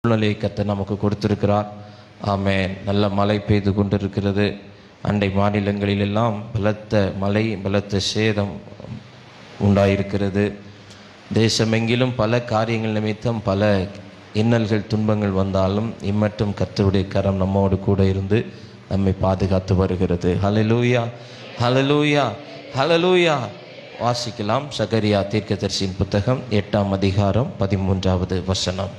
சூழ்நிலையை கர்த்தர் நமக்கு கொடுத்திருக்கிறார். ஆமென். நல்ல மழை பெய்து கொண்டிருக்கிறது. அண்டை மாநிலங்களிலெல்லாம் பலத்த மழை, பலத்த சேதம் உண்டாயிருக்கிறது. தேசமெங்கிலும் பல காரியங்கள் நிமித்தம் பல இன்னல்கள், துன்பங்கள் வந்தாலும் இம்மட்டும் கர்த்தருடைய கரம் நம்மோடு கூட இருந்து நம்மை பாதுகாத்து வருகிறது. ஹல்லேலூயா, ஹல்லேலூயா, ஹல்லேலூயா. வாசிக்கலாம். சகரியா தீர்க்கதரிசியின் புத்தகம் 8ஆம் அதிகாரம் 13வது வசனம்.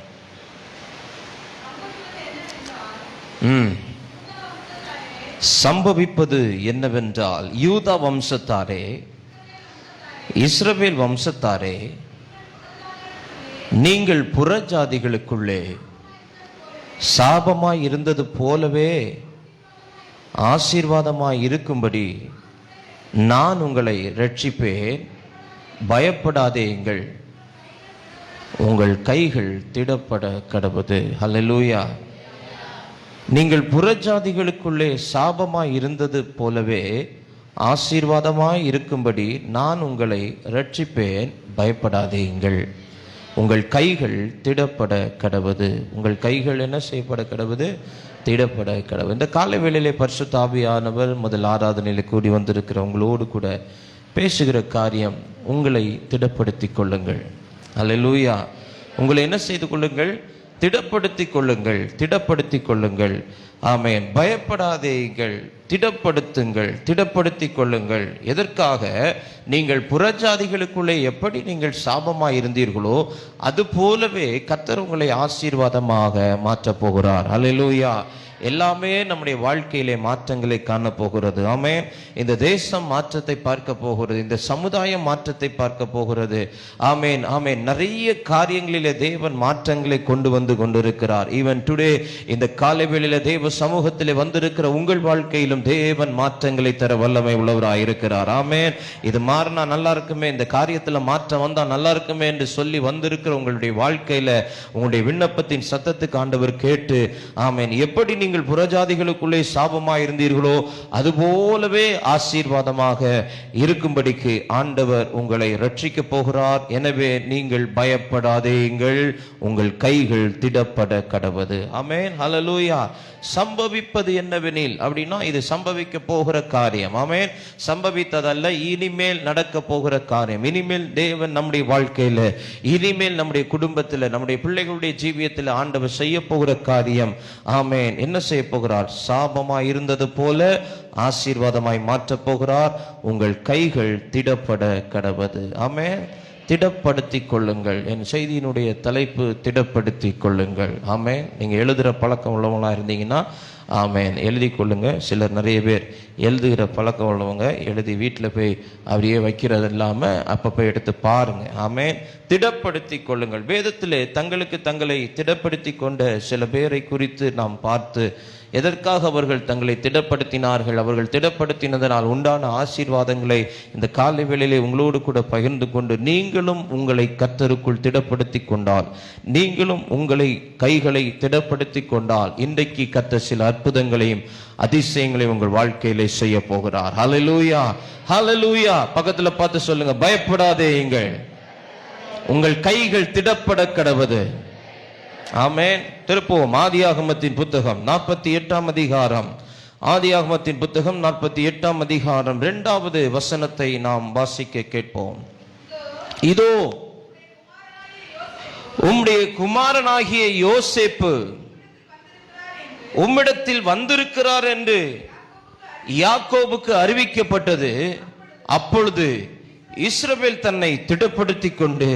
சம்பவிப்பது என்னவென்றால், யூதா வம்சத்தாரே, இஸ்ரவேல் வம்சத்தாரே, நீங்கள் புறஜாதிகளுக்குள்ளே சாபமாய் இருந்தது போலவே ஆசீர்வாதமாய் இருக்கும்படி நான் உங்களை ரட்சிப்பேன். பயப்படாதேங்கள், உங்கள் கைகள் திடப்பட கடவுது. ஹல்லேலூயா. நீங்கள் புறஜாதிகளுக்குள்ளே சாபமாய் இருந்தது போலவே ஆசீர்வாதமாய் இருக்கும்படி நான் உங்களை ரட்சிப்பேன். பயப்படாதேங்கள், உங்கள் கைகள் திடப்பட கடவுது. உங்கள் கைகள் என்ன செய்யப்பட கடவுது? திடப்பட கடவுது. இந்த காலை வேளையிலே பரிசுத்த ஆவியானவர் முதல் ஆராதனையிலே கூடி வந்திருக்கிற உங்களோடு கூட பேசுகிற காரியம், உங்களை திடப்படுத்தி கொள்ளுங்கள். அல்லேலூயா. உங்களை என்ன செய்து கொள்ளுங்கள்? திடப்படுத்தி கொள்ளுங்கள், திடப்படுத்தி கொள்ளுங்கள். ஆமென். பயப்படாதீர்கள், திடப்படுத்துங்கள், திடப்படுத்தி கொள்ளுங்கள். எதற்காக? நீங்கள் புறஜாதிகளுக்குள்ளே எப்படி நீங்கள் சாபமாய் இருந்தீர்களோ அது போலவே கர்த்தர் உங்களை ஆசீர்வாதமாக மாற்றப் போகிறார். அல்லேலூயா. எல்லாமே நம்முடைய வாழ்க்கையிலே மாற்றங்களை காண போகிறது. ஆமென். இந்த தேசம் மாற்றத்தை பார்க்க போகிறது, இந்த சமுதாயம் மாற்றத்தை பார்க்க போகிறது. ஆமென், ஆமென். நிறைய காரியங்களிலே தேவன் மாற்றங்களை கொண்டு வந்து கொண்டிருக்கிறார். ஈவன் டுடே, இந்த காலை வேளையிலே தேவ சமூகத்திலே வந்திருக்கிற உங்கள் வாழ்க்கையிலும் தேவன் மாற்றங்களை தர வல்லமை உள்ளவராய் இருக்கிறார். ஆமென். இது மாறினா நல்லா இருக்குமே, இந்த காரியத்துல மாற்றம் வந்தா நல்லா இருக்குமே என்று சொல்லி வந்திருக்கிற உங்களுடைய வாழ்க்கையில உங்களுடைய விண்ணப்பத்தின் சத்தத்துக்கு ஆண்டவர் கேட்டு, ஆமென், எப்படி நீங்கள் புறஜாதிகளுக்குள்ளே சாபமாய் இருந்தீர்களோ அதுபோலவே ஆசீர்வாதமாக இருக்கும்படிக்கு ஆண்டவர் உங்களை ரட்சிக்க போகிறார். எனவே நீங்கள் பயப்படாதேங்கள், உங்கள் கைகள் திடப்பட கடவுது. ஆமென். ஹல்லேலூயா. சம்பவிப்பது என்னவெனில் அப்படின்னா, இது சம்பவிக்க போகிற காரியம். ஆமென். சம்பவித்ததல்ல, இனிமேல் நடக்க போகிற காரியம். இனிமேல் தேவன் நம்முடைய வாழ்க்கையில, இனிமேல் நம்முடைய குடும்பத்தில், நம்முடைய பிள்ளைகளுடைய ஜீவியத்தில் ஆண்டவர் செய்ய போகிற காரியம். ஆமென். என்ன செய்ய போகிறார்? சாபமாய் இருந்தது போல ஆசீர்வாதமாய் மாற்றப் போகிறார். உங்கள் கைகள் திடப்பட கடவது. ஆமென். திடப்படுத்தி கொள்ளுங்கள். என் செய்தியினுடைய தலைப்பு திடப்படுத்தி கொள்ளுங்கள். ஆமென். நீங்க எழுதுகிற பழக்கம் உள்ளவங்களா இருந்தீங்கன்னா ஆமென், எழுதி கொள்ளுங்க. சிலர் நிறைய பேர் எழுதுகிற பழக்கம் உள்ளவங்க எழுதி வீட்டில் போய் அப்படியே வைக்கிறது இல்லாமல் அப்பப்போ எடுத்து பாருங்க. ஆமென். திடப்படுத்தி கொள்ளுங்கள். வேதத்திலே தங்களுக்கு தங்களை திடப்படுத்தி கொண்ட சில பேரை குறித்து நாம் பார்த்து, எதற்காக அவர்கள் தங்களை திடப்படுத்தினார்கள், அவர்கள் திடப்படுத்தினதனால் உண்டான ஆசீர்வாதங்களை இந்த காலை வேளையிலே உங்களோடு கூட பகிர்ந்து கொண்டு, நீங்களும் உங்களை கர்த்தருக்குள் திடப்படுத்தி கொண்டால், நீங்களும் உங்களை கைகளை திடப்படுத்தி கொண்டால், இன்றைக்கு கர்த்தர் சில அற்புதங்களையும் அதிசயங்களையும் உங்கள் வாழ்க்கையிலே செய்ய போகிறார். ஹல்லேலூயா, ஹல்லேலூயா. பக்கத்துல பார்த்து சொல்லுங்க, பயப்படாதேங்கள், உங்கள் கைகள் திடப்பட கடவது. ஆமென். திருப்போம். ஆதியாகமத்தின் புத்தகம் 48ஆம் அதிகாரம், ஆதியாகமத்தின் புத்தகம் 48ஆம் அதிகாரம் 2வது வசனத்தை நாம் வாசிக்க கேட்போம். இதோ உம்முடைய குமாரனாகிய யோசேப்பு உம்மிடத்தில் வந்திருக்கிறார் என்று யாக்கோபுக்கு அறிவிக்கப்பட்டது. அப்பொழுது இஸ்ரவேல் தன்னை திடப்படுத்தி கொண்டு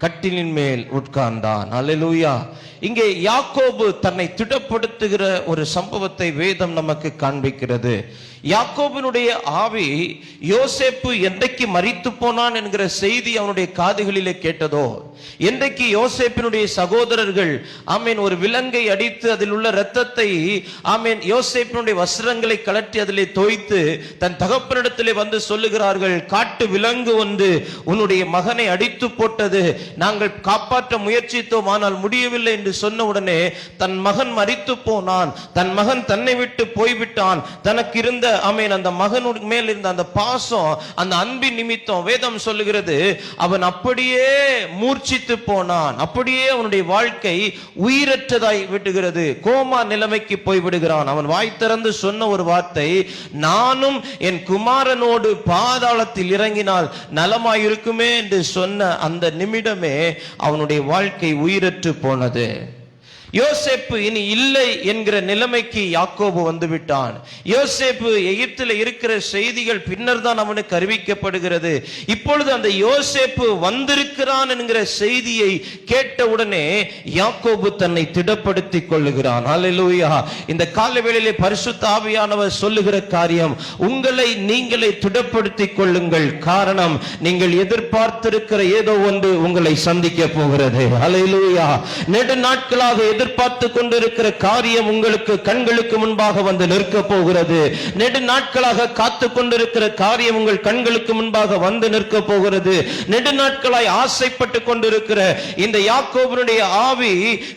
கட்டிலின் மேல் உட்கார்ந்தான். அல்லேலூயா. இங்கே யாக்கோபு தன்னை திடப்படுத்துகிற ஒரு சம்பவத்தை வேதம் நமக்கு காண்பிக்கிறது. யாக்கோபினுடைய ஆவி யோசேப்பு என்றைக்கு மரித்து போனான் என்கிற செய்தி அவனுடைய காதுகளிலே கேட்டதோ, என்றைக்கு யோசேப்பினுடைய சகோதரர்கள் ஆமேன் ஒரு விலங்கை அடித்து அதில் உள்ள இரத்தத்தை ஆமேன் யோசேப்பினுடைய வஸ்திரங்களை கலட்டி அதிலே தோய்த்து தன் தகப்பனிடத்திலே வந்து சொல்லுகிறார்கள், காட்டு விலங்கு வந்து உன்னுடைய மகனை அடித்து போட்டது, நாங்கள் காப்பாற்ற முயற்சித்தோம், ஆனால் முடியவில்லை என்று சொன்ன உடனே தன் மகன் மரித்து போனான், தன் மகன் தன்னை விட்டு போய்விட்டான். தனக்கு இருந்த அந்த மகன் மேல் இருந்த அந்த பாசம், அந்த அன்பின் நிமித்தம் வேதம் சொல்லுகிறது அவன் அப்படியே மூர்ச்சித்து போனான். அப்படியே அவனுடைய வாழ்க்கை உயிரற்றதாய் விடுகிறது, கோமா நிலைமைக்கு போய்விடுகிறான். அவன் வாய் திறந்து சொன்ன ஒரு வார்த்தை, நானும் என் குமாரனோடு பாதாளத்தில் இறங்கினால் நலமாயிருக்குமே என்று சொன்ன அந்த நிமிடமே அவனுடைய வாழ்க்கை உயிரற்று போனது. யோசேப்பு இனி இல்லை என்கிற நிலைமைக்கு யாக்கோபு வந்துவிட்டான். யோசேப்பு எகிப்தில் இருக்கிற செய்திகள் பின்னர் தான் அவனுக்கு அறிவிக்கப்படுகிறது. இப்பொழுது அந்த யோசேப்பு வந்திருக்கிறான் என்கிற செய்தியை கேட்டவுடனே யாக்கோபு தன்னை திடப்படுத்திக் கொள்ளுகிறான். அல்லேலூயா. இந்த காலவேளையிலே பரிசுத்த ஆவியானவர் சொல்லுகிற காரியம், உங்களை நீங்களே திடப்படுத்திக் கொள்ளுங்கள். காரணம், நீங்கள் எதிர்பார்த்திருக்கிற ஏதோ ஒன்று உங்களை சந்திக்க போகிறது. அல்லேலூயா. நெடு நாட்களாக எதிர்பார்த்து கொண்டிருக்கிற காரியம் உங்களுக்கு கண்களுக்கு முன்பாக வந்து நிற்க போகிறது. நெடு நாட்களாக காத்து கொண்டிருக்கிற காரியம் உங்கள் கண்களுக்கு முன்பாக வந்து நிற்க போகிறது. நெடு நாட்களாய் ஆசைப்பட்டு கொண்டிருக்கிற இந்த யாக்கோபுடைய ஆவி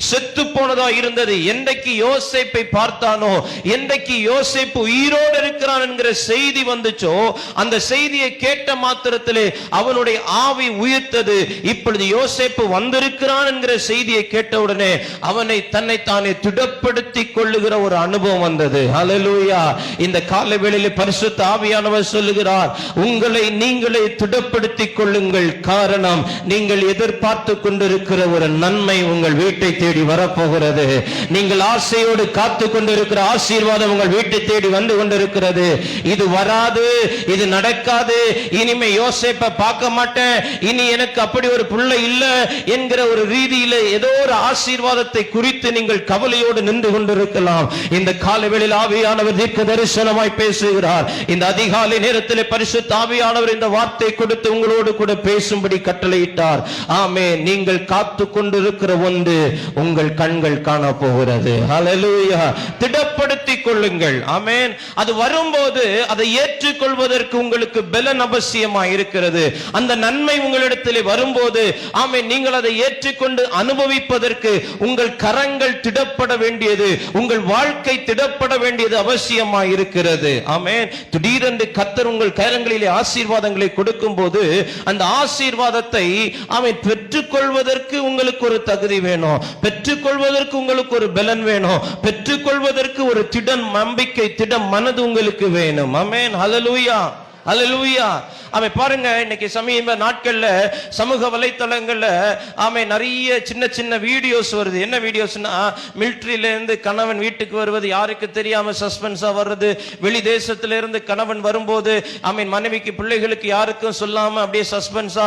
செத்து போனதா இருந்தது. என்றைக்கு யோசேப்பை பார்த்தானோ, என்றைக்கு யோசேப்பு உயிரோடு இருக்கிறான் என்கிற செய்தி வந்துச்சோ, அந்த செய்தியை கேட்ட மாத்திரத்திலே அவனுடைய ஆவி உயிர்த்தது. இப்பொழுது யோசேப்பு வந்திருக்கிறான் என்கிற செய்தியை கேட்டவுடனே அவனை தன்னை தானே திடப்படுத்திக் கொள்ளுகிற ஒரு அனுபவம் வந்தது. ஹல்லேலூயா. இந்த காலை வேளையிலே பரிசுத்த ஆவியானவர் சொல்லுகிறார், உங்களை நீங்களே திடப்படுத்திக் கொள்ளுங்கள். காரணம், நீங்கள் எதிர்பார்த்து கொண்டிருக்கிற ஒரு நன்மை உங்கள் வீட்டை தேடி வரப்போகிறது. நீங்கள் ஆசையோடு காத்து கொண்டிருக்கிற ஆசீர்வாதம் உங்கள் வீட்டை தேடி வந்து கொண்டிருக்கிறது. இது வராது, இது நடக்காது, இனிமே யோசேப்பை பார்க்க மாட்டேன், இனி எனக்கு அப்படி ஒரு பிள்ளை இல்ல என்கிற ஒரு ரீதியில ஏதோ ஒரு ஆசீர்வாதத்தை குறித்து நீங்கள் கவலையோடு நின்று கொண்டிருக்கலாம். இந்த காலவேளையில் ஆவியானவர் தீர்க்க தரிசனமாய் பேசுகிறார். இந்த அதிகாலை நேரத்தில் பரிசுத்த ஆவியானவர் இந்த வார்த்தை கொடுத்து உங்களோடு கூட பேசும்படி கட்டளையிட்டார். ஆமென். நீங்கள் காத்து கொண்டிருக்கிற ஒன்று உங்கள் கண்கள் காண போகிறது. ஹல்லேலூயா. திடப்படுத்திக் கொள்ளுங்கள். ஆமென். அது வரும்போது அதை ஏற்றுக்கொள்வதற்கு உங்களுக்கு பலன் அவசியமாய் இருக்கிறது. அந்த நன்மை உங்களிடத்தில் வரும்போது ஆமென், நீங்கள் அதை ஏற்றுக்கொண்டு அனுபவிப்பதற்கு உங்கள் கரங்கள் திடப்பட வேண்டியது, உங்கள் வாழ்க்கை திடப்பட வேண்டியது அவசியமாய் இருக்கிறது. ஆமென். திடீரென்று கர்த்தர் உங்கள் கரங்களிலே ஆசீர்வாதங்களை கொடுக்கும் போது அந்த ஆசீர்வாதத்தை ஆமென் பெற்றுக்கொள்வதற்கு உங்களுக்கு ஒரு தகுதி வேணும், பெற்றுக்கொள்வதற்கு உங்களுக்கு ஒரு பலன் வேணும், பெற்றுக்கொள்வதற்கு ஒரு திடன் நம்பிக்கை, திடம் மனது உங்களுக்கு வேணும். ஆமென். ஹல்லேலூயா. அல்லேலூயா. அவன் பாருங்க, இன்னைக்கு சமீப நாட்கள்ல சமூக வலைத்தளங்கள்ல நிறைய சின்ன சின்ன வீடியோஸ் வருது. என்ன வீடியோஸ்னா, மிலிட்டரியில இருந்து கணவன் வீட்டுக்கு வருவது யாருக்கு தெரியாம சஸ்பென்ஸா வர்றது, வெளி தேசத்துல இருந்து கணவன் வரும்போது மனைவிக்கு பிள்ளைகளுக்கு யாருக்கும் சொல்லாம அப்படியே சஸ்பென்ஸா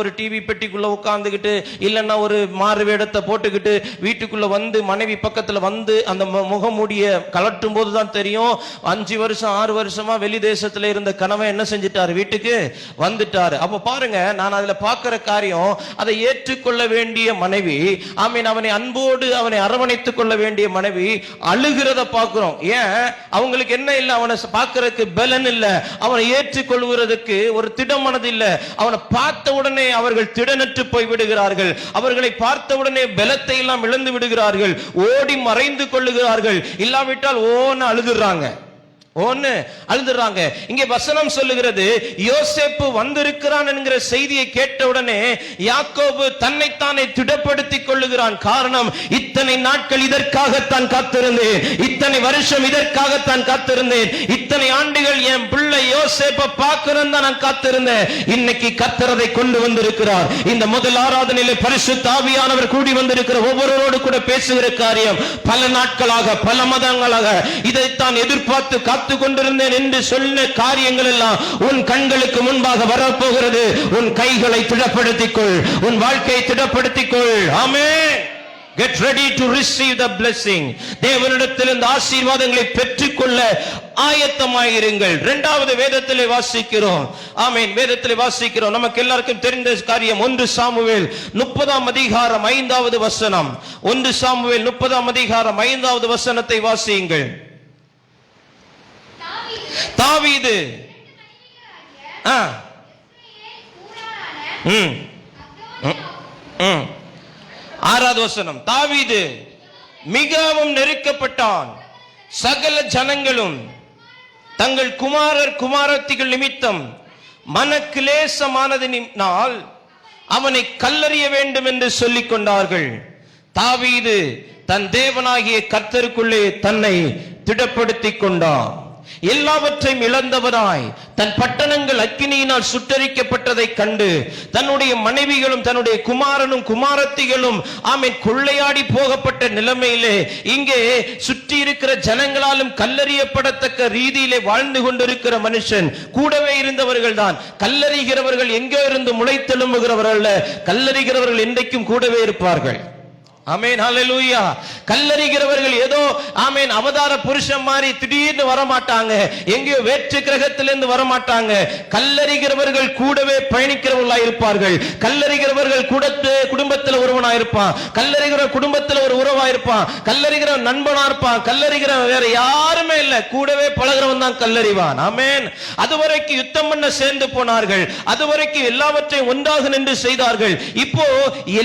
ஒரு டிவி பெட்டிக்குள்ள உட்கார்ந்துகிட்டு இல்லைன்னா ஒரு மாறு வேடத்தை போட்டுக்கிட்டு வீட்டுக்குள்ள வந்து மனைவி பக்கத்துல வந்து அந்த முகமூடிய கலட்டும் போதுதான் தெரியும் 5 வருஷம் 6 வருஷமா வெளி தேசத்துல இருந்த கணவன் என்ன செஞ்சிட்டாரு, வீட்டுக்கு வந்துட்டாரு. அப்ப பாருங்க, நான் அதுல பார்க்கிற காரியம், அதை ஏற்றுக்கொள்ள வேண்டிய மனைவி அவனை அன்போடு அவனை அரவணைத்துக் கொள்ள வேண்டிய மனைவி அழுகிறத பார்க்கிறோம். ஏன்? அவங்களுக்கு என்ன இல்ல, அவனை பார்க்கறதுக்கு பலன் இல்ல, அவனை ஏற்றுக்கொள்வதற்கு ஒரு திடமனது இல்ல. அவனை பார்த்த உடனே அவர்கள் திடனற்று போய் விடுகிறார்கள். அவர்களை பார்த்த உடனே பலத்தை எல்லாம் இழந்து விடுகிறார்கள், ஓடி மறைந்து கொள்ளுகிறார்கள். இல்லாவிட்டால் ஓன்னு அழுதுறாங்க, ஒன்னு அழுதுறாங்க. இங்கே வசனம் சொல்லுகிறது, யோசேப்பு வந்திருக்கிறான் என்கிற செய்தியை கேட்டவுடனே யாக்கோபு தன்னைத்தானே திடப்படுத்திக் கொள்ளுகிறான். காரணம், இத்தனை நாட்கள் இதற்காகத்தான் காத்திருந்தேன், இத்தனை வருஷம் இதற்காகத்தான் காத்திருந்தேன், இத்தனை ஆண்டுகள் என் பிள்ளை யோசேப்பை பார்க்கிறேன் தான் நான் காத்திருந்தேன். இன்னைக்கு கர்த்தரை கொண்டு வந்திருக்கிறார். இந்த முதல் ஆராதனையிலே பரிசுத்த ஆவியானவர் கூடி வந்திருக்கிற ஒவ்வொருவரோடு கூட பேசுகிற காரியம், பல நாட்களாக பல மதங்களாக இதைத்தான் எதிர்பார்த்து காத்து கொண்டிருந்தேன் என்று சொன்ன காரியங்கள் எல்லாம் உன் கண்களுக்கு முன்பாக வரப்போகிறது. உன் கைகளை திடப்படுத்திக் கொள், உன் வாழ்க்கையை திடப்படுத்திக் கொள். ஆமென். Get ready to receive the blessing. தேவனிடத்தில் இந்த ஆசீர்வாதங்களை பெற்றுக்கொள்ள ஆயத்தமாயிருங்கள். இரண்டாவது வேதத்திலே வாசிக்கிறோம். ஆமென். வேதத்திலே வாசிக்கிறோம், நமக்கு எல்லாருக்கும் தெரிந்த காரியம். 1 சாமுவேல் 30ஆம் அதிகாரம் 5வது வசனம். 1 சாமுவேல் 30ஆம் அதிகாரம் 5வது வசனத்தை வாசியுங்கள். தாவீது 6வது வசனம், தாவீது மிகவும் நெருக்கப்பட்டான். சகல ஜனங்களும் தங்கள் குமாரர் குமாரத்திகள் நிமித்தம் மனக்கிலேசமானதினால் அவனை கல்லறிய வேண்டும் என்று சொல்லிக் கொண்டார்கள். தாவீது தன் தேவனாகிய கர்த்தருக்குள்ளே தன்னை திடப்படுத்திக் கொண்டான். எல்லாவற்றையும் இழந்தவராய் தன் பட்டணங்கள் அக்கினியினால் சுட்டரிக்கப்பட்டதை கண்டு தன்னுடைய மனைவிகளும் தன்னுடைய குமாரனும் குமாரத்திகளும் கொள்ளையாடி போகப்பட்ட நிலைமையிலே இங்கே சுற்றி இருக்கிற ஜனங்களாலும் கல்லறியப்படத்தக்க ரீதியிலே வாழ்ந்து கொண்டிருக்கிற மனுஷன் கூடவே இருந்தவர்கள் தான். கல்லறிகிறவர்கள் எங்கே இருந்து முளைத்தெழும்புகிறவர்கள் அல்ல, கல்லறிகிறவர்கள் என்றைக்கும் கூடவே இருப்பார்கள். ஆமென், ஹல்லேலூயா. கல்லறிகிறவர்கள் ஏதோ அவதார புருஷன் மாதிரி திடீர்னு வரமாட்டாங்க, எங்கேயோ வேற்று கிரகத்திலிருந்து வரமாட்டாங்க. கல்லறிகிறவர்கள் கூடவே பயணிக்கிறவர்களா இருப்பார்கள். கல்லறிகிறவர்கள் குடும்பத்தில் ஒருவனா இருப்பான், கல்லறிகிற குடும்பத்தில் ஒரு உறவா இருப்பான், கல்லறிகிற நண்பனா இருப்பான், கல்லறிகிற வேற யாருமே இல்ல, கூடவே பழகிறவன் தான் கல்லறிவான். ஆமென். அதுவரைக்கும் யுத்தம் பண்ண சேர்ந்து போனார்கள், அதுவரைக்கும் எல்லாவற்றையும் ஒன்றாக நின்று செய்தார்கள். இப்போ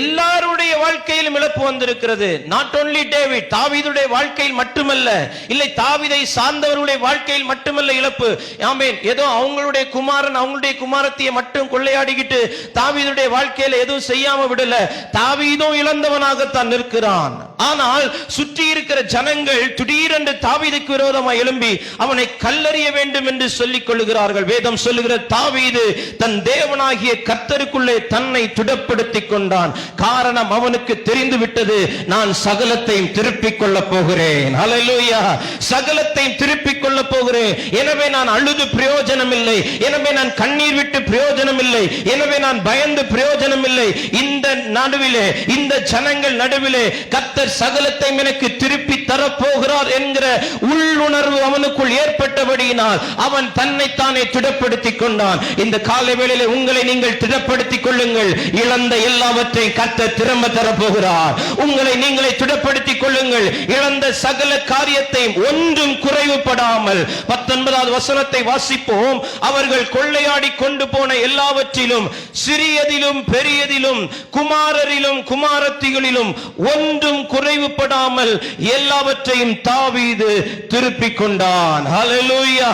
எல்லாருடைய வாழ்க்கையிலும் இழப்பு வந்திருக்கிறது. நாட் ஒன்லி டேவிட், தாவீதுடைய வாழ்க்கையில் மட்டுமல்ல, இல்லை தாவீதை சார்ந்தவர்களுடைய வாழ்க்கையில் மட்டுமல்ல இழப்பு. ஆமென். ஏதோ அவங்களுடைய குமாரன் அவங்களுடைய குமாரத்தியை மட்டும் கொள்ளையாடிக்கிட்டு தாவீதுடைய வாழ்க்கையில எதுவும் செய்யாம விடல, தாவீதும் இழந்தவனாகத்தான் நிற்கிறான். ஆனால் சுற்றி இருக்கிற ஜனங்கள் திடீரென்று தாவீதுக்கு விரோதமாக எழும்பி அவனை கல்லறிய வேண்டும் என்று சொல்லிக் கொள்ளுகிறார்கள். வேதம் சொல்லுகிற தாவீது தன் தேவனாகிய கர்த்தருக்குள்ளே தன்னை திடப்படுத்திக் கொண்டான். காரணம், அவனுக்கு தெரிந்து விட்டது, நான் சகலத்தையும் திருப்பிக் கொள்ள போகிறேன். ஹல்லேலூயா. சகலத்தையும் திருப்பிக் கொள்ள போகிறேன். எனவே நான் அழுது பிரயோஜனம் இல்லை, எனவே நான் கண்ணீர் விட்டு பிரயோஜனம் இல்லை, எனவே நான் பயந்து பிரயோஜனம் இல்லை. இந்த நடுவிலே, இந்த ஜனங்கள் நடுவிலே கர்த்தர் சகலத்தையும் எனக்கு திருப்பி தரப்போகிறார் என்கிற உள்ளுணர்வு அவனுக்குள் ஏற்பட்டபடியினால் அவன் தன்னைத்தானே திடப்படுத்திக் கொண்டான். இந்த காலை வேளையிலே உங்களை நீங்கள் திடப்படுத்திக் கொள்ளுங்கள். இழந்த எல்லாவற்றையும் கர்த்தர் திரும்ப தரப்போகிறார். உங்களை நீங்களே திடப்படுத்திக் கொள்ளுங்கள். இழந்த சகல காரியத்தையும் ஒன்றும் குறைவுபடாமல். 19வது வசனத்தை வாசிப்போம். அவர்கள் கொள்ளையாடி கொண்டு போன எல்லாவற்றிலும், சிறியதிலும் பெரியதிலும், குமாரரிலும் குமாரத்திகளிலும் ஒன்றும் குறைவுபடாமல் எல்லாவற்றையும் தாவீது திருப்பிக் கொண்டான். ஹல்லேலூயா.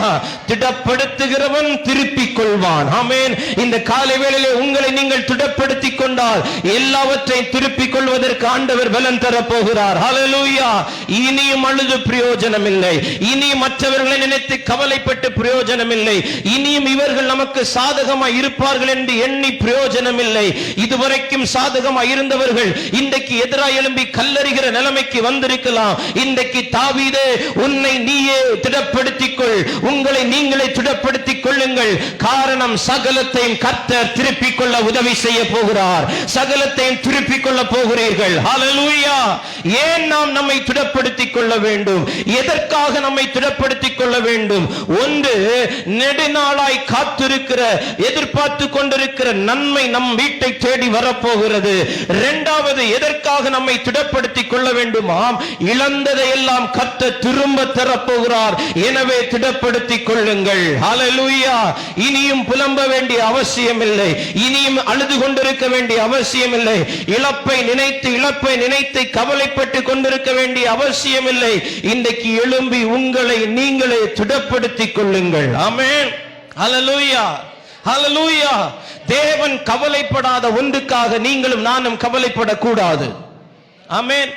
திடப்படுத்துகிறவன் திருப்பிக் கொள்வான். ஆமென். இந்த காலை வேளையிலே உங்களை நீங்கள் திடப்படுத்திக் கொண்டால் எல்லாவற்றையும் திருப்பிக் கொள்வதற்கு ஆண்டவர் பலன் தர போகிறார். ஹல்லேலூயா. இனியும் அழுது பிரயோஜனம் இல்லை, இனியும் மற்றவர்களை நினைத்து கவலைப்பட்டு பிரயோஜனம் இல்லை, இனியும் இவர்கள் நமக்கு சாதகமாய் இருப்பார்கள் என்று எண்ணி பிரயோஜனம் இல்லை. இதுவரைக்கும் சாதகமாய் இருந்தவர்கள் இன்றைக்கு எதிராக எழும்பி கல்லறிகிற நிலைமைக்கு வந்திருக்கலாம். இன்றைக்கு தாவீதே, உன்னை நீயே திடப்படுத்திக் கொள், உங்களை நீங்களே திடப்படுத்திக் கொள்ளுங்கள். காரணம், சகலத்தையும் கர்த்தர் திருப்பிக் கொள்ள உதவி செய்ய போகிறார். சகலத்தையும் திருப்பிக் கொள்ள போகிறீர்கள். ஹல்லேலூயா. ஏன் நாம் நம்மை திடப்படுத்திக் கொள்ள வேண்டும்? எதற்காக நம்மை திடப்படுத்திக் கொள்ள வேண்டும்? ஒன்று, நெடுநாளாய் காத்திருக்கிற, எதிர்பார்த்து கொண்டிருக்கிற நன்மை நம் வீட்டை தேடி வரப்போகிறது. இரண்டாவது, எதற்காக நம்மை திடப்படுத்திக் கொள்ள வேண்டுமாம்? இழந்ததை எல்லாம் கர்த்தர் திரும்ப தரப்போகிறார். எனவே திடப்படுத்திக் கொள்ளுங்கள். ஹல்லேலூயா. இனியும் புலம்ப வேண்டிய அவசியம் இல்லை, இனியும் அழுது கொண்டிருக்க வேண்டிய அவசியம் இல்லை, இழப்பை நினைத்து கவலைப்பட்டு கொண்டிருக்க வேண்டிய அவசியம் இல்லை. இன்றைக்கு எழும்பி உங்களை நீங்களே திடப்படுத்திக் கொள்ளுங்கள். ஆமென். ஹல்லேலூயா. ஹல்லேலூயா. தேவன் கவலைப்படாத ஒன்றுக்காக நீங்களும் நானும் கவலைப்படக்கூடாது. ஆமென்.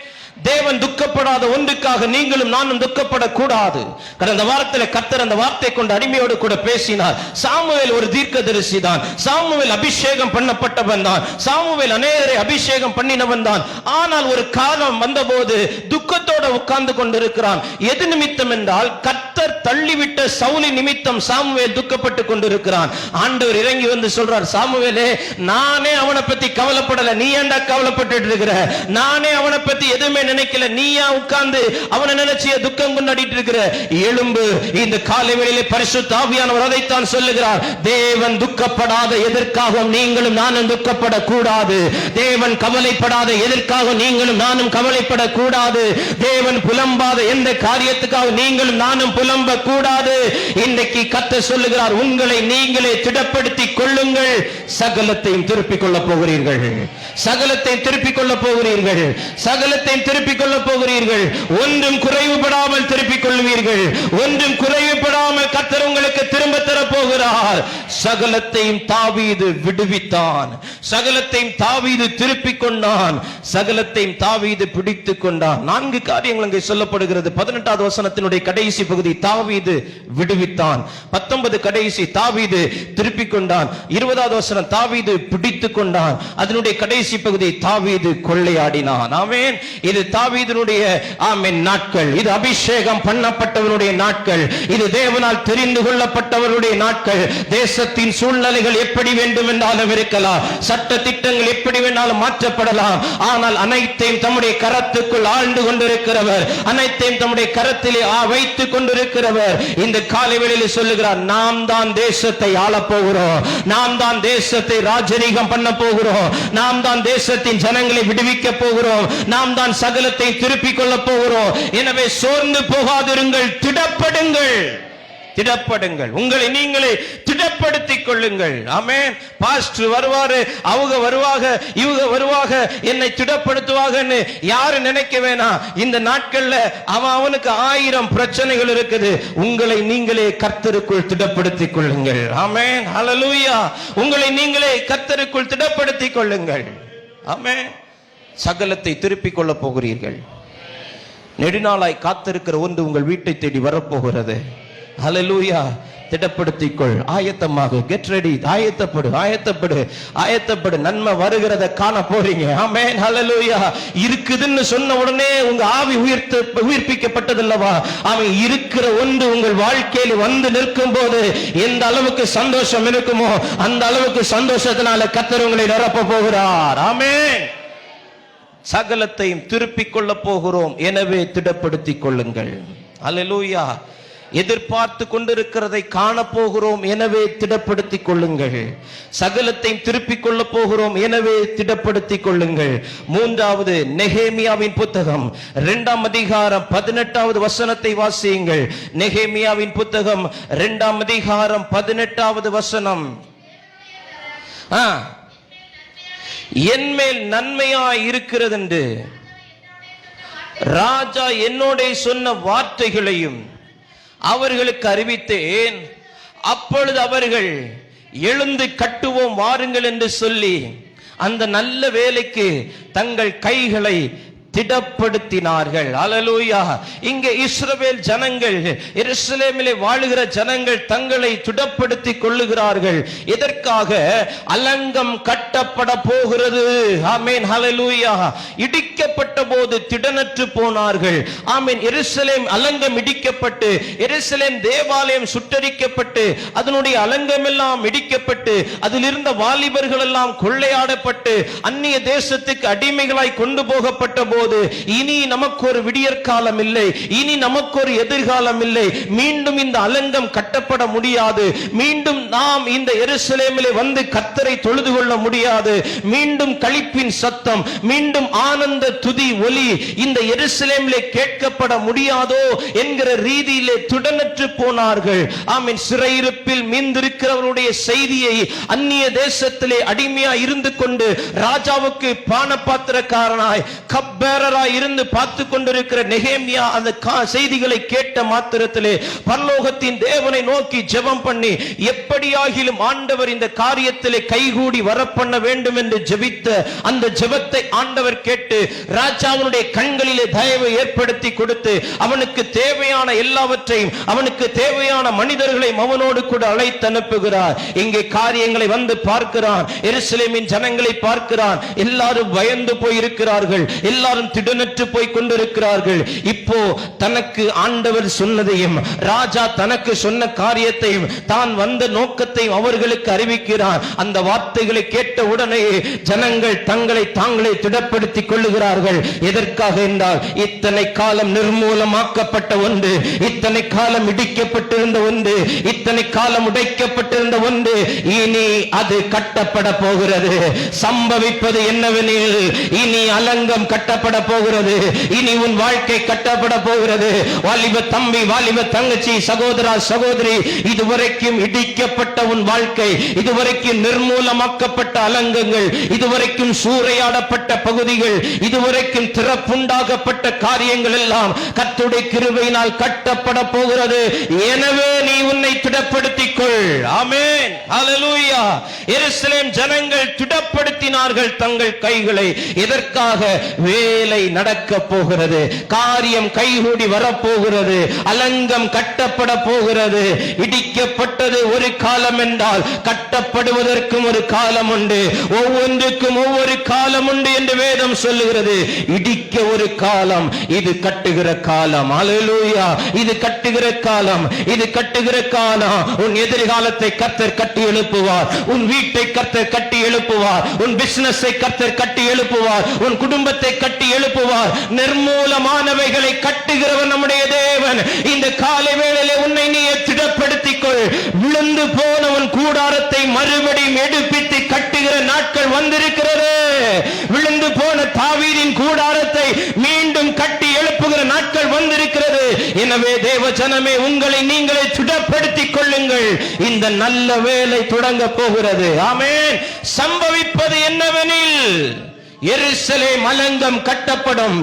தேவன் துக்கப்படாத ஒன்றுக்காக நீங்களும் நானும் துக்கப்படக்கூடாது. கடந்த வாரத்தில் கர்த்தர் அந்த வார்த்தை கொண்டு அடிமையோடு கூட பேசினார். சாமுவேல் ஒரு தீர்க்கதரிசி தான், சாமுவேல் அபிஷேகம் பண்ணப்பட்டவன் தான், சாமுவேல் அநேகரை அபிஷேகம் பண்ணினவன் தான். ஆனால் ஒரு காலம் வந்தபோது துக்கத்தோடு உட்கார்ந்து கொண்டிருக்கிறான். எது நிமித்தம் என்றால், கர்த்தர் தள்ளிவிட்ட சவுலி நிமித்தம் சாமுவேல் துக்கப்பட்டு கொண்டிருக்கிறான். ஆண்டவர் இறங்கி வந்து சொல்றார், சாமுவேலே, நானே அவனை பத்தி கவலைப்படல, நீ ஏன்டா கவலைப்பட்டு இருக்கிற? நானே அவனை பத்தி எதுவுமே நினைக்கல, நீயா உட்கார்ந்து அவனை நினைச்சிய துக்கம் கொண்டாடிட்டு இருக்கிற? எழும்பு. இந்த காலை வேளையிலே பரிசுத்த ஆவியானவர் அதைத்தான் சொல்லுகிறார். தேவன் துக்கப்படாத எதற்காகவும் நீங்களும் நானும் துக்கப்படக்கூடாது. தேவன் கவலைப்படாத எதற்காக நீங்களும் நானும் கவலைப்படக்கூடாது. தேவன் புலம்பாத எந்த காரியத்துக்காக நீங்களும் நானும் புலம்ப கூடாது. இன்றைக்கு கர்த்தர் சொல்லுகிறார், உங்களை நீங்களே திடப்படுத்திக் கொள்ளுங்கள், சகலத்தையும் திருப்பிக் கொள்ள போகிறீர்கள், சகலத்தையும் திருப்பிக் கொள்ள போகிறீர்கள், சகலத்தையும் திருப்பிக் கொள்ள போகிறீர்கள். ஒன்றும் குறைவுபடாமல் திருப்பிக் கொள்வீர்கள். ஒன்றும் குறைவுபடாமல் கர்த்தர் உங்களுக்கு திரும்ப தர போகிறார். சகலத்தையும் தாவீது விடுவித்தான், சகலத்தையும் தாவீது திருப்பிக் கொண்டான், சகலத்தையும் தாவீது பிடித்துக் கொண்டான். 4 காரியங்கள் அங்கே சொல்லப்படுகிறது. 18வது வசனத்தினுடைய கடைசி பகுதி தாவீது விடுவித்தான், 19 கடைசி தாவீது திருப்பிக் கொண்டான், 20வது வசனம் தாவீது பிடித்துக் கொண்டான், அதனுடைய கடைசி பகுதி தாவீது கொள்ளையாடினான். ஆமென். இது தாவீதினுடைய ஆமென் நாட்கள். இது அபிஷேகம் பண்ணப்பட்டவருடைய நாட்கள். இது தேவனால் தெரிந்து கொள்ளப்பட்டவருடைய நாட்கள். தேசத்தின் சூழ்நிலைகள் எப்படி வேண்டும் என்றாலும் இருக்கலாம், சட்ட திட்டங்கள் எப்படி வேண்டாலும் மாற்றப்படலாம். ஆனால் அனைத்தையும் தம்முடைய கரத்துக்குள் ஆழ்ந்து கொண்டிருக்கிறவர், அனைத்தையும் தம்முடைய கரத்திலே வைத்துக் கொண்டிருக்கிறவர் இந்த காலை வேளையில் சொல்லுகிறார், நாம் தான் தேசத்தை ஆளப் போகிறோம், நாம் தான் தேசத்தை ராஜரீகம் பண்ண போகிறோம், நாம் தான் தேசத்தின் ஜனங்களை விடுவிக்க போகிறோம், நாம் தான் சகலத்தை திருப்பிக் கொள்ள போகிறோம். எனவே சோர்ந்து போகாதிருங்கள், திடப்படுங்கள், திடப்படுங்கள், உங்களை நீங்களே திடப்படுத்திக் கொள்ளுங்கள். ஆமென். பாஸ்டர் வருவாரு, அவங்க வருவாங்க, இவங்க வருவாங்க, என்னை திடப்படுத்துவாங்கன்னு யாரு நினைக்க வேணாம். இந்த நாட்கள்ல அவனுக்கு 1000 பிரச்சனைகள் இருக்குது. உங்களை நீங்களே கர்த்தருக்குள் திடப்படுத்திக் கொள்ளுங்கள். ஆமென். ஹல்லேலூயா. உங்களை நீங்களே கர்த்தருக்குள் திடப்படுத்திக் கொள்ளுங்கள். ஆமென். சகலத்தை திருப்பிக் கொள்ள போகிறீர்கள். நெடுநாளாய் காத்திருக்கிற ஒன்று உங்கள் வீட்டை தேடி வரப்போகிறது. ஹல்லேலூயா. திடப்படுத்திக்கொள், ஆயத்தமாக, கெட் ரெடி, ஆயத்தப்படு, ஆயத்தப்படு, ஆயத்தப்படு. நன்மை வருகிறத காண போறீங்க. ஆமென். ஹல்லேலூயா. இருக்குதுன்னு சொன்ன உடனே உங்க ஆவி உயிர்ப்பிக்கப்பட்டதல்லவா? அவன் இருக்கிற ஒன்று உங்கள் வாழ்க்கையில் வந்து நிற்கும் போது எந்த அளவுக்கு சந்தோஷம் இருக்குமோ அந்த அளவுக்கு சந்தோஷத்தினால கர்த்தர் உங்களை நிரப்ப போகிறார். ஆமென். சகலத்தையும் திருப்பிக் கொள்ள போகிறோம், எனவே திடப்படுத்திக் கொள்ளுங்கள். ஹல்லேலூயா. எதிர்பார்த்து கொண்டிருக்கிறதை காணப்போகிறோம், எனவே திடப்படுத்திக் கொள்ளுங்கள். சகலத்தையும் திருப்பிக் கொள்ள போகிறோம், எனவே திடப்படுத்திக் கொள்ளுங்கள். 3வது நெகேமியாவின் புத்தகம் 2ஆம் அதிகாரம் 18வது வசனத்தை வாசியுங்கள். நெகேமியாவின் புத்தகம் 2ஆம் அதிகாரம் 18வது வசனம். என்மேல் நன்மையாய் இருக்கிறது என்று ராஜா என்னோட சொன்ன வார்த்தைகளையும் அவர்களுக்கு அறிவித்தேன். அப்பொழுது அவர்கள் எழுந்து கட்டுவோம் வாருங்கள் என்று சொல்லி அந்த நல்ல வேலைக்கு தங்கள் கைகளை திடப்படுத்தினார்கள். ஹல்லேலூயா. இங்கே இஸ்ரவேல் ஜனங்கள், எருசலேமிலே வாழுகிற ஜனங்கள் தங்களை திடப்படுத்திக் கொள்ளுகிறார்கள். எதற்காக? அலங்கம் கட்டப்பட போகிறது. ஆமென். ஹல்லேலூயா. இடிக்கப்பட்ட போது திடனற்று போனார்கள். ஆமென். எருசலேம் அலங்கம் இடிக்கப்பட்டு, எருசலேம் தேவாலயம் சுட்டரிக்கப்பட்டு, அதனுடைய அலங்கம் எல்லாம் இடிக்கப்பட்டு, அதில் இருந்த வாலிபர்கள் எல்லாம் கொள்ளையாடப்பட்டு அந்நிய தேசத்துக்கு அடிமைகளாய் கொண்டு போகப்பட்ட போது இனி நமக்கு ஒரு விடியற் காலம் இல்லை, இனி நமக்கு ஒரு எதிர்காலம் இல்லை. மீண்டும் இந்த அலங்கம் கட்டப்பட முடியாது. மீண்டும் நாம் இந்த எருசலேமிலே வந்து கர்த்தரை தொழுது கொள்ள முடியாது. மீண்டும் களிப்பின் சத்தம், மீண்டும் ஆனந்த துதி ஒலி இந்த எருசலேமிலே கேட்கப்பட முடியாதோ என்கிற ரீதியிலே திடனற்று போனார்கள். ஆமென். சிறையிருப்பில் மீந்திருக்கிறவருடைய செய்தியை அந்நிய தேசத்திலே அடிமையா இருந்து கொண்டு ராஜாவுக்கு பானபாத்திரக்காரனாய் கப்பேரராய் இருந்து பார்த்து கொண்டிருக்கிற நெகேமியா அந்த செய்திகளை கேட்ட மாத்திரத்திலே பரலோகத்தின் தேவனை நோக்கி ஜெபம் பண்ணி எப்படியாகிலும் ஆண்டவர் இந்த காரியத்திலே கைகூடி வரப்பண்ண வேண்டும் என்று ஜெபித்த அந்த ஜெபத்தை ஆண்டவர் கேட்டு ராஜாவுடைய கண்களிலே தயவை ஏற்படுத்தி கொடுத்து அவனுக்கு தேவையான எல்லாவற்றையும், அவனுக்கு தேவையான மனிதர்களையும் அவனோடு கூட அழைத்து அனுப்புகிறார். இங்கே காரியங்களை வந்து பார்க்கிறான். எருசலேமின் ஜனங்களை பார்க்கிறான். எல்லாரும் பயந்து போய் இருக்கிறார்கள், எல்லாரும் திடனற்று போய் கொண்டிருக்கிறார்கள். இப்போ தனக்கு ஆண்டவர் சொன்னதையும் ராஜா தனக்கு சொன்ன காரியத்தையும் தான் வந்த நோக்கத்தையும் அவர்களுக்கு அறிவிக்கிறார். அந்த வார்த்தைகளை கேட்ட உடனே ஜனங்கள் தங்களை தாங்களே திடப்படுத்திக் கொள்ளுகிறார்கள். எதற்காக என்றால் இத்தனை காலம் நிர்மூலமாக்கப்பட்ட ஒன்று, இத்தனை காலம் இடிக்கப்பட்டிருந்த ஒன்று, இத்தனை காலம் உடைக்கப்பட்டிருந்த ஒன்று இனி அது கட்டப்பட போகிறது. சம்பவிப்பது என்னவெனில் இனி அலங்கம் கட்டப்பட கட்டப்பட போகிறது. இனி உன் வாழ்க்கை கட்டப்பட போகிறது. வாலிப தம்பி, வாலிப தங்கச்சி, சகோதரா, சகோதரி, இதுவரைக்கும் இடிக்கப்பட்ட உன் வாழ்க்கை, இதுவரைக்கும் நிர்மூலமாக்கப்பட்ட அலங்கங்கள், இதுவரைக்கும் சூறையாடப்பட்ட பகுதிகள், இதுவரைக்கும் திறப்புண்டாகப்பட்ட காரியங்கள் எல்லாம் கர்த்தருடைய கிருபையினால் கட்டப்பட போகிறது. எனவே நீ உன்னை திடப்படுத்திக் கொள். ஆமென், ஹல்லேலூயா. எருசலேம் ஜனங்கள் திடப்படுத்தினார்கள் தங்கள் கைகளை. இதற்காக வேலை நடக்க போகிறது, காரியம் கைகூடி வரப்போகிறது, அலங்கம் கட்டப்பட போகிறது. இடிக்கப்பட்டது ஒரு காலம் என்றால் கட்டப்படுவதற்கும் ஒரு காலம் உண்டு. ஒவ்வொன்றுக்கும் ஒவ்வொரு காலம் உண்டு என்று வேதம் சொல்லுகிறது. இடிக்க ஒரு காலம், இது கட்டுகிற காலம். ஹல்லேலூயா. இது கட்டுகிற காலம், இது கட்டுகிற காலம். உன் எதிர்காலத்தை கர்த்தர் கட்டி எழுப்புவார். உன் வீட்டை கர்த்தர் கட்டி எழுப்புவார். உன் பிசினஸை கர்த்தர் கட்டி எழுப்புவார். உன் குடும்பத்தை கட்டி எழுப்புவார். நிர்மூலமானவைகளை கட்டுகிறவன் நம்முடைய தேவன். இந்த காலை வேளையிலே உன்னை நீ திடப்படுத்திக் கொள். விழுந்து போன உன் கூடாரத்தை மறுபடியும் எடுப்பித்து கட்டுகிற நாட்கள் வந்திருக்கிறது. விழுந்து போன தாவீதின் கூடாரத்தை மீண்டும் கட்டி எழுப்புகிற நாட்கள் வந்திருக்கிறது. எனவே தேவ ஜனமே, உங்களை நீங்களே திடப்படுத்திக் கொள்ளுங்கள். இந்த நல்ல வேலை தொடங்க போகிறது. ஆமென். சம்பவிப்பது என்னவெனில், எருசலேம் அலங்கம் கட்டப்படும்.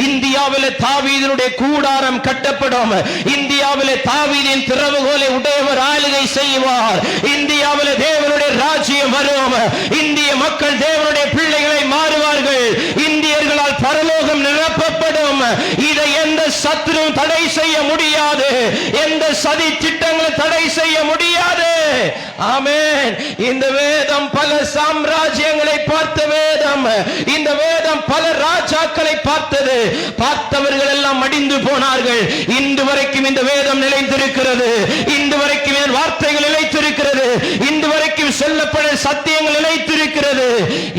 இந்தியாவிலே தாவீதினுடைய கூடாரம் கட்டப்படும். இந்தியாவிலே தாவீதின் திறவுகோலை உடையவர் ஆளுகை செய்வார். இந்தியாவிலே தேவனுடைய ராஜ்யம் வரும். இந்திய மக்கள் தேவனுடைய பிள்ளைகளை மாறுவார்கள். இந்தியர்களால் பரலோகம் நிரப்பப்படும். இதை எந்த சத்துரும் தடை செய்ய முடியாது. எந்த சதி திட்டங்களும் தடை செய்ய முடியாது. ஆமென். இந்த வேதம் பல சாம்ராஜ்யங்களை பார்த்த வேதம். இந்த வேதம் பல ராஜாக்களை பார்த்தது. பார்த்தவர்கள் எல்லாம் மடிந்து போனார்கள். இன்று வரைக்கும் இந்த வேதம் நிலைத்திருக்கிறது. இன்று வரைக்கும் இதன் வார்த்தைகள் நிலைத்திருக்கிறது. இன்று வரைக்கும் சொல்லப்பட சத்தியங்கள் நிலைத்திருக்கிறது.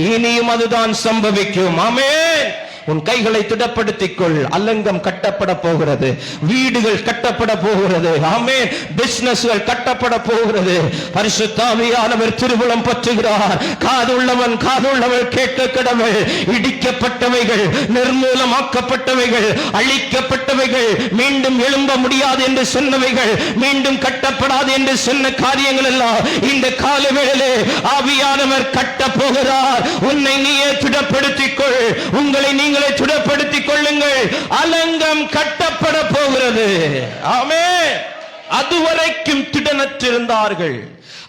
இனியும் அதுதான் சம்பவிக்கும். ஆமென். உன் கைகளை திடப்படுத்திக் கொள். அலங்கம் கட்டப்பட போகிறது. வீடுகள் கட்டப்பட போகிறது. ஆமென். பிசினஸ்கள் கட்டப்பட போகிறது. பரிசுத்த ஆவியானவர் திருவுளம் பற்றுகிறார். காதுள்ளவன் காதுள்ளவள் கேட்க கடவுள். இடிக்கப்பட்டவைகள், நிர்மூலமாக்கப்பட்டவைகள், அழிக்கப்பட்டவைகள், மீண்டும் எழும்ப முடியாது என்று சொன்னவைகள், மீண்டும் கட்டப்படாது என்று சொன்ன காரியங்கள் எல்லாம் இந்த கால வேளையிலே ஆவியானவர் கட்ட போகிறார். உன்னை நீயே திடப்படுத்திக் கொள். உங்களை நீங்களே திடப்படுத்திக் கொள்ளுங்கள். அலங்கம் கட்டப்பட போகிறது. ஆமென். அதுவரைக்கும் திடனற்றிருந்தார்கள்.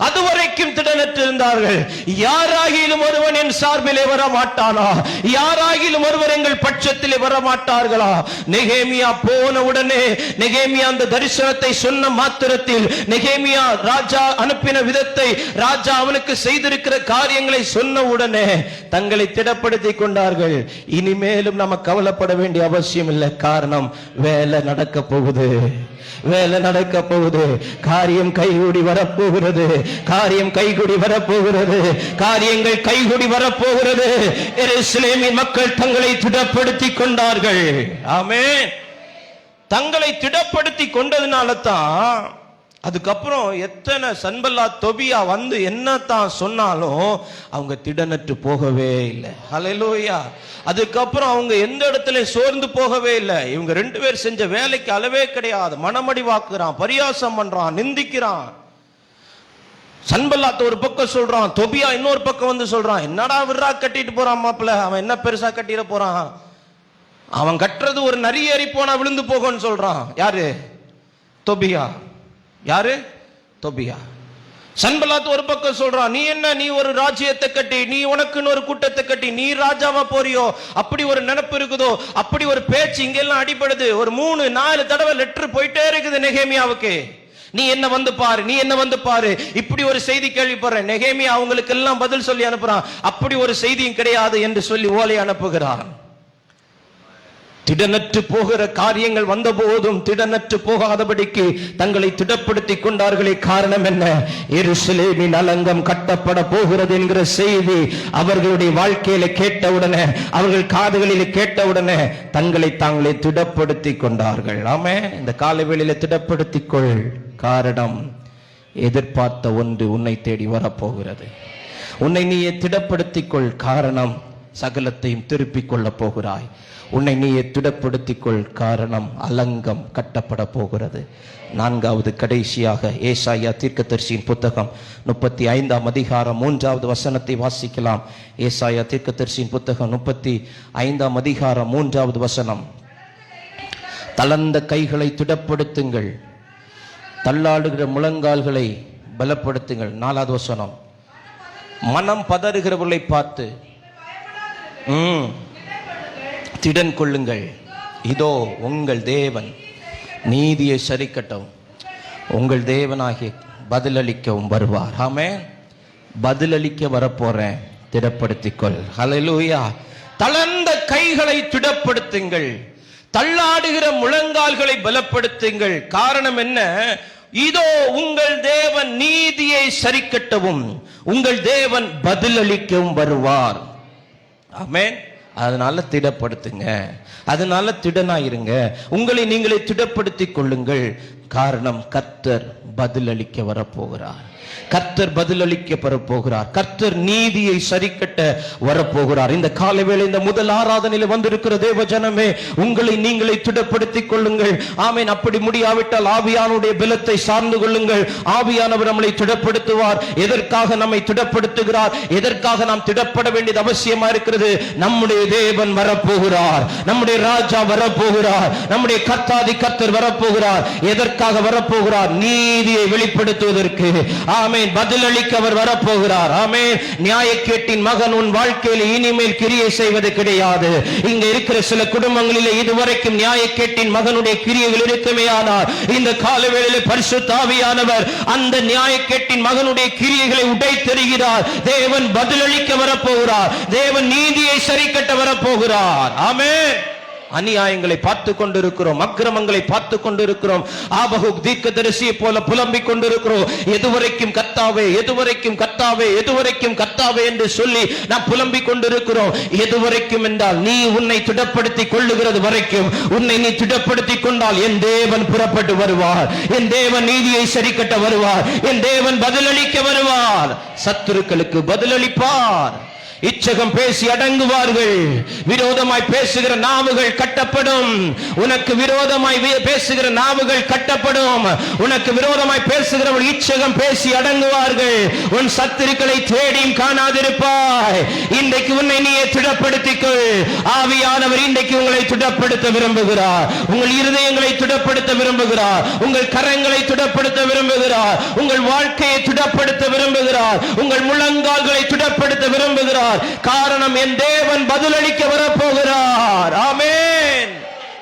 அதுவரைக்கும் திடனற்றிருந்தார்கள். யாராகிலும் ஒருவன் என் சார்பிலே வர மாட்டானா? யாராகிலும் ஒருவர் எங்கள் பட்சத்திலே வர மாட்டார்களா? நெகேமியா போன உடனே, நெகேமியா அந்த தரிசனத்தை சொன்ன மாத்திரத்தில், நெகேமியா ராஜா அனுப்பின விதத்தை, ராஜா அவனுக்கு செய்திருக்கிற காரியங்களை சொன்ன உடனே தங்களை திடப்படுத்திக் கொண்டார்கள். இனிமேலும் நம்ம கவலைப்பட வேண்டிய அவசியம் இல்லை. காரணம், வேலை நடக்க போகுது. வேலை நடக்க போகுது. காரியம் கைகூடி வரப்போகிறது. காரியம் கைகூடி வரப்போகிறது. காரியங்கள் கைகூடி வரப்போகிறது. எருசலேமின் மக்கள் தங்களை திடப்படுத்திக் கொண்டார்கள். ஆமென். தங்களை திடப்படுத்திக் கொண்டதுனால தான் அதுக்கப்புறம் எத்தனை சன்பல்லாத் தொபியா வந்து என்னத்தான் சொன்னாலும் அவங்க திடனற்று போகவே இல்லை. ஹல்லேலூயா. அதுக்கப்புறம் அவங்க எந்த இடத்துல சோர்ந்து போகவே இல்லை. இவங்க ரெண்டு பேர் செஞ்ச வேலைக்கு அளவே கிடையாது. மனமடிவாக்குறான், பரியாசம் பண்றான், நிந்திக்கிறான். சன்பல்லாத் ஒரு பக்கம் சொல்றான், தொபியா இன்னொரு பக்கம் வந்து சொல்றான், என்னடா விரா கட்டிட்டு போறான் மாப்பிள்ள, அவன் என்ன பெருசா கட்டிட போறான், அவன் கட்டுறது ஒரு நரிய ஏறி போனா விழுந்து போகும்னு சொல்றான். யாரு? தொபியா. யாரு? தொபியா. சன்பல்லாத் ஒரு பக்கம் சொல்றான், நீ என்ன, நீ ஒரு ராஜ்யத்தை கட்டி, நீ உனக்குன்னு ஒரு கூட்டத்தை கட்டி நீ ராஜாவா போறியோ, அப்படி ஒரு நினைப்பு இருக்குதோ, அப்படி ஒரு பேச்சு இங்கெல்லாம் அடிபடுது. ஒரு 3-4 தடவை லெட்டர் போயிட்டே இருக்குது நெகேமியாவுக்கு. நீ என்ன வந்து பாரு, நீ என்ன வந்து பாரு, இப்படி ஒரு செய்தி கேள்விப்படுறேன். நெகேமியா அவங்களுக்கு எல்லாம் பதில் சொல்லி அனுப்புறான். அப்படி ஒரு செய்தியும் கிடையாது என்று சொல்லி ஓலை அனுப்புகிறான். திடனற்று போகிற காரியங்கள் வந்த போதும் திடனற்று போகாதபடிக்கு தங்களை திடப்படுத்திக் கொண்டார்களே. காரணம் என்ன? எருசலேமின் அலங்கம் கட்டப்பட போகிறது என்கிற செய்தி அவர்களுடைய வாழ்க்கையில கேட்டவுடனே, அவர்கள் காதுகளில் கேட்டவுடனே தங்களை தாங்களே திடப்படுத்திக் கொண்டார்கள். ஆமே. இந்த காலை வேளையில திடப்படுத்திக் கொள். காரணம், எதிர்பார்த்த ஒன்று உன்னை தேடி வரப்போகிறது. உன்னை நீயே திடப்படுத்திக் கொள். காரணம், சகலத்தையும் திருப்பிக் கொள்ள போகிறாய். உன்னை நீயே திடப்படுத்திக் கொள், காரணம் அலங்கம் கட்டப்பட போகிறது. நான்காவது கடைசியாக ஏசாயா தீர்க்கதரிசியின் புத்தகம் 35ஆம் அதிகாரம் 3வது வசனத்தை வாசிக்கலாம். ஏசாயா தீர்க்கதரிசியின் புத்தகம் 35ஆம் அதிகாரம் 3வது வசனம். தளர்ந்த கைகளை திடப்படுத்துங்கள், தள்ளாடுகிற முழங்கால்களை பலப்படுத்துங்கள். 4வது வசனம். மனம் பதறுகிறவர்களை பார்த்து திடன் கொள்ளுங்கள், இதோ உங்கள் தேவன் நீதியை சரிக்கட்டும், உங்கள் தேவனாகிய பதிலளிக்கவும் வருவார். ஆமென். பதிலளிக்க வரப்போறேன், திடப்படுத்திக்கொள். ஹல்லேலூயா. தளர்ந்த கைகளை திடப்படுத்துங்கள், தள்ளாடுகிற முழங்கால்களை பலப்படுத்துங்கள். காரணம் என்ன? இதோ உங்கள் தேவன் நீதியை சரிக்கட்டவும் உங்கள் தேவன் பதிலளிக்கவும் வருவார். ஆமென். அதனால திடப்படுத்துங்க, அதனால திடனாயிருங்க, உங்களை நீங்களே திடப்படுத்திக் கொள்ளுங்கள். காரணம் கர்த்தர் பதிலளிக்க வரப்போகிறார், கர்த்தர் பதிலளிக்க வரப்போகிறார், கர்த்தர் நீதியை சரிக்கட்ட வரப்போகிறார். இந்த காலவேளை இந்த முதல் ஆராதனையில் வந்திருக்கிற தேவ ஜனமே, உங்களை நீங்களே திடப்படுத்திக் கொள்ளுங்கள். ஆமென். அப்படி முடியாவிட்டால் ஆவியானுடைய பலத்தை சார்ந்து கொள்ளுங்கள். ஆவியானவர் நம்மளை திடப்படுத்துவார். எதற்காக நம்மை திடப்படுத்துகிறார்? எதற்காக நாம் திடப்பட வேண்டியது அவசியமா இருக்கிறது? நம்முடைய தேவன் வரப்போகிறார், நம்முடைய ராஜா வரப்போகிறார், நம்முடைய கர்த்தாதி கர்த்தர் வரப்போகிறார். எதற்காக வரப்போகிறார்? நீதியை வெளிப்படுத்துவதற்கு. ஆமென். பதிலளிக்க அவர் வரப்போகிறார். ஆமென். நியாயக்கேட்டின் மகன் உன் வாழ்க்கையில் இனிமேல் கிரியை செய்வது கிடையாது. இங்க இருக்கிற சில குடும்பங்களில் இதுவரைக்கும் நியாயக்கேட்டின் மகனுடைய கிரியைகள் இருக்குமேயானால், இந்த காலவேளையில் பரிசுத்த ஆவியானவர் அந்த நியாயக்கேட்டின் மகனுடைய கிரியைகளை உடைத்தெறிகிறார். தேவன் பதிலளிக்க வரப்போகிறார், தேவன் நீதியை சரிக்கட்ட வரப்போகிறார். ஆமென். அநியாயங்களை பார்த்து கொண்டிருக்கிறோம், அக்கிரமங்களை பார்த்து கொண்டிருக்கிறோம். ஆபகுக் தீர்க்கதரிசியை போல புலம்பிக் கொண்டிருக்கிறோம். எதுவரைக்கும் கர்த்தாவே, எதுவரைக்கும் கர்த்தாவே, எதுவரைக்கும் கர்த்தாவே என்று சொல்லி நாம் புலம்பிக் கொண்டிருக்கிறோம். எதுவரைக்கும் என்றால், நீ உன்னை திடப்படுத்திக் கொள்ளுகிறது வரைக்கும். உன்னை நீ திடப்படுத்திக் கொண்டால் என் தேவன் புறப்பட்டு வருவார், என் தேவன் நீதியை சரிக்கட்ட வருவார், என் தேவன் பதிலளிக்க வருவார், சத்துருக்களுக்கு பதிலளிப்பார். இச்சகம் பேசி அடங்குவார்கள். விரோதமாய் பேசுகிற நாவுகள் கட்டப்படும். உனக்கு விரோதமாய் பேசுகிற நாவுகள் கட்டப்படும். உனக்கு விரோதமாய் பேசுகிறவர்கள் இச்சகம் பேசி அடங்குவார்கள். உன் சத்துருக்களை தேடியும் காணாதிருப்பாய். இன்றைக்கு உன்னை நீயே திடப்படுத்திக்கொள். ஆவியானவர் இன்றைக்கு உங்களை திடப்படுத்த விரும்புகிறார். உங்கள் இருதயங்களை திடப்படுத்த விரும்புகிறார். உங்கள் கரங்களை திடப்படுத்த விரும்புகிறார். உங்கள் வாழ்க்கையை திடப்படுத்த விரும்புகிறார். உங்கள் முழங்கால்களை திடப்படுத்த விரும்புகிறார். காரணம் என் தேவன் பதிலளிக்க வரப்போகிறார். ஆமென்.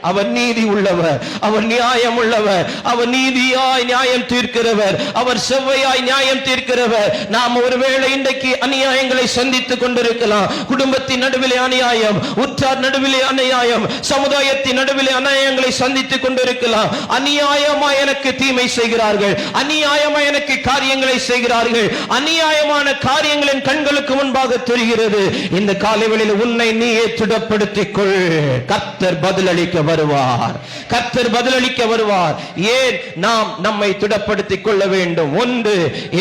அவர் நீதி உள்ளவர், அவர் நியாயம் உள்ளவர், அவர் நீதியாய் நியாயம் தீர்க்கிறவர், அவர் செவ்வையாய் நியாயம் தீர்க்கிறவர். நாம் ஒருவேளை இன்றைக்கு அநியாயங்களை சந்தித்துக் கொண்டிருக்கலாம். குடும்பத்தின் நடுவிலே அநியாயம், உற்றார் நடுவிலே அநியாயம், சமுதாயத்தின் நடுவிலே அநியாயங்களை சந்தித்துக் கொண்டிருக்கலாம். அநியாயமாய் எனக்கு தீமை செய்கிறார்கள், அநியாயமாய் எனக்கு காரியங்களை செய்கிறார்கள், அநியாயமான காரியங்களின் கண்களுக்கு முன்பாக தெரிகிறது. இந்த காலைவெளியில் உன்னை நீயே திடப்படுத்திக் கொள். கர்த்தர் பதிலளிக்க வருவார், கர்த்தர் பதிலளிக்க வருவார். ஏன் நாம் நம்மை திடப்படுத்திக் கொள்ள வேண்டும்? ஒன்று,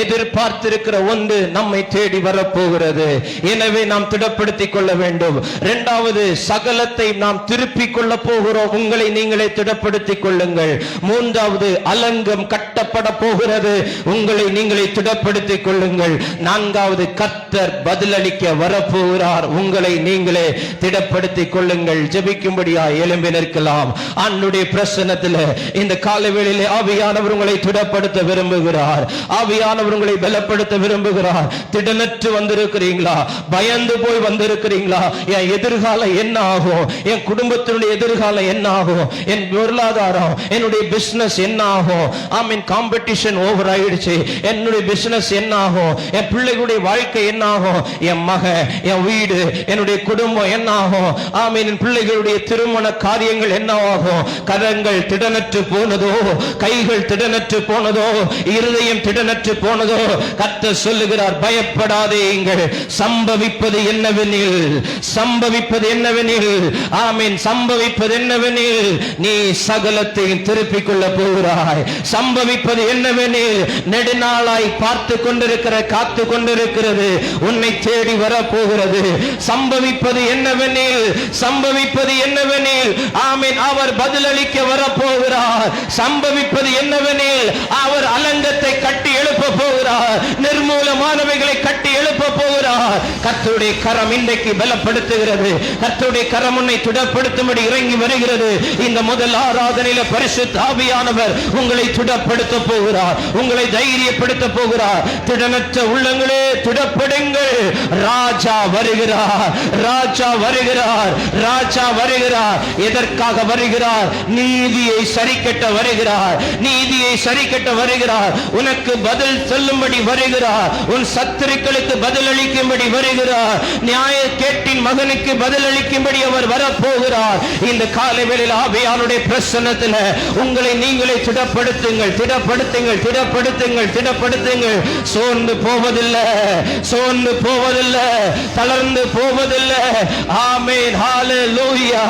எதிர்பார்த்திருக்கிற ஒன்று நம்மை தேடி வரப்போகிறது. எனவே நாம் திடப்படுத்திக் கொள்ள வேண்டும். இரண்டாவது, சகலத்தை நாம் திருப்பிக் கொள்ள போகிறோம். உங்களை நீங்களே திடப்படுத்திக் கொள்ளுங்கள். மூன்றாவது, அலங்கம் கட்டப்பட போகிறது. உங்களை நீங்களே திடப்படுத்திக் கொள்ளுங்கள். நான்காவது, கர்த்தர் பதிலளிக்க வரப்போகிறார். உங்களை நீங்களே திடப்படுத்திக் கொள்ளுங்கள். ஜெபிக்கும்படியா எழும்பி நிற்க ஆண்டுடைய பிரசன்னத்தில் இந்த காலவேளையிலே ஆவியானவர் உங்களை திடப்படுத்த விரும்புகிறார். ஆவியானவர் உங்களை பலப்படுத்த விரும்புகிறார். திடனற்று வந்திருக்கிறீங்களா? பயந்து போய் வந்திருக்கிறீங்களா? என் எதிர்காலம் என்ன ஆகும்? என் குடும்பத்தினுடைய எதிர்காலம் என்ன ஆகும்? என் பொருளாதாரம், என்னுடைய பிசினஸ் என்ன ஆகும்? ஆமீன். காம்படிஷன் ஓவர் ஆயிடுச்சு. என்னுடைய பிசினஸ் என்ன ஆகும்? என் பிள்ளைகளுடைய வாழ்க்கை என்ன ஆகும்? என் மகன், என் வீடு, என்னுடைய குடும்பம் என்ன ஆகும்? ஆமீன். என் பிள்ளைகளுடைய திருமண காரியங்கள் காரியங்கள் என்னவாகும்? கரங்கள் திடனற்று போனதோ, கைகள் திடனற்று போனதோ, இருதயம் திடனற்று போனதோ, கர்த்தர் சொல்லுகிறார், பயப்படாதேங்கள். சம்பவிப்பது என்னவெனில், ஆமென், சம்பவிப்பது என்னவெனில், நீ சகலத்தையும் திருப்பிக் கொள்ள போகிறாய். சம்பவிப்பது என்னவெனில், நெடுநாளாய் பார்த்து கொண்டிருக்கிற, காத்து கொண்டிருக்கிறது உன்னை தேடி வரப்போகிறது. சம்பவிப்பது என்னவெனில், ஆமென், அவர் பதிலளிக்க வரப்போகிறார். சம்பவிப்பது என்னவெனில், அவர் அலங்கத்தை கட்டி எழுப்ப போகிறார். நிர்மூலமானவைகளை கட்டி எழுப்ப போகிறார். கர்த்தருடைய கரம் இன்றைக்கு பலப்படுத்துகிறது. கர்த்தருடைய கரம் உன்னை திடப்படுத்தும்படி இறங்கி வருகிறது. இந்த முதல் ஆராதனையில பரிசுத்த ஆவியானவர் உங்களை திடப்படுத்த போகிறார், உங்களை தைரியப்படுத்த போகிறார். திடனற்ற உள்ளங்களே திடப்படுங்கள். ராஜா வருகிறார், ராஜா வருகிறார், ராஜா வருகிறார். எதற்காக வருகிறார்? நீதியை சரிக்கட்ட வருகிறார், நீதியை சரிக்கட்ட வருகிறார். உனக்கு பதில் சொல்லும்படி வருகிறார். உன் சத்துருக்களுக்கு பதிலளிக்கும்படி வருகிறார். நியாய கேட்டின் மகனுக்கு பதிலளிக்கும்படி அவர் வரப்போகிறார். இந்த காலை வேளையில் ஆவியானுடைய பிரசன்னத்தில் உங்களை நீங்களே திடப்படுத்துங்கள், திடப்படுத்துங்கள், திடப்படுத்துங்கள், திடப்படுத்துங்கள். சோர்ந்து போவதில்லை, சோர்ந்து போவதில்லை, தளர்ந்து போவதில்லை. ஆமென், ஹalleluya.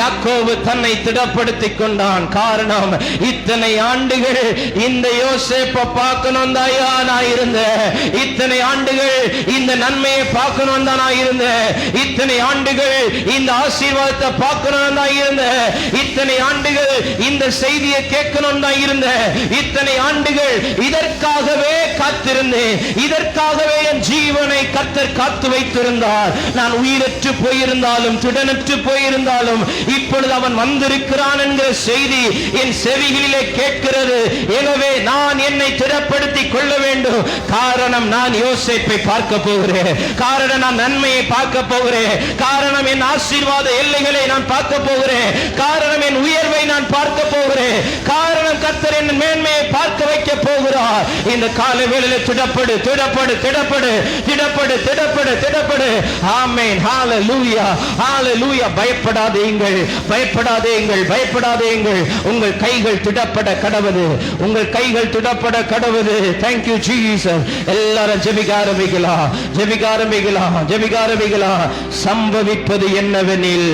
யாக்கோபு தன்னை திடப்படுத்திக் கொண்டான். காரணம், இத்தனை ஆண்டுகள் இந்த யோசேப்பை பார்க்கணும் தாயா நான் இருந்தேன். இத்தனை ஆண்டுகள் இந்த நன்மையை பார்க்கணும் தான் நான் இருந்தேன். இத்தனை ஆண்டுகள் இந்த ஆசீர்வாதத்தை பார்க்கணும் தான் இருந்தேன். இத்தனை ஆண்டுகள் இந்த செய்தியை கேட்கணும் தான் இருந்தேன். இத்தனை ஆண்டுகள் இதற்காகவே காத்திருந்தேன். இதற்காகவே என் ஜீவனை கர்த்தர் காத்து வைத்திருந்தார். நான் உயிரற்று போயிருந்தாலும், திடனற்று போயிருந்தாலும், இப்பொழுது அவன் வந்திருக்கிறான் என்கிற செய்தி என் செவிகளிலே கேட்கிறது. எனவே நான் என்னை திடப்படுத்திக் கொள்ள வேண்டும். காரணம், நான் யோசேப்பை பார்க்க போகிறேன். காரணம், நான் நன்மையை பார்க்க போகிறேன். காரணம், என் ஆசீர்வாத எல்லைகளை நான் பார்க்க போகிறேன். காரணம், என் உயர்வை நான் பார்க்க போகிறேன். காரணம், கர்த்தர் என் மேன்மையை பார்க்க வைக்க போகிறார். இந்த காலை வேளையில் திடப்படு, திடப்படு, திடப்படு, திடப்படு, திடப்படு, திடப்படு. ஆமென், ஹalleluya, ஹalleluya. பயப்படாதீங்கள், பயப்படாதீங்கள், பயப்படாதீங்கள். உங்கள் கைகள் திடப்பட கடவுது, உங்கள் கைகள் திடப்பட கடவுது. Thank you Jesus. எல்லாரும் ஜெபிக்க ஆரம்பிக்கலாம், ஜெபிக்க ஆரம்பிக்கலாம், ஜெபிக்க ஆரம்பிக்கலாம். சம்பவிப்பது என்னவெனில்,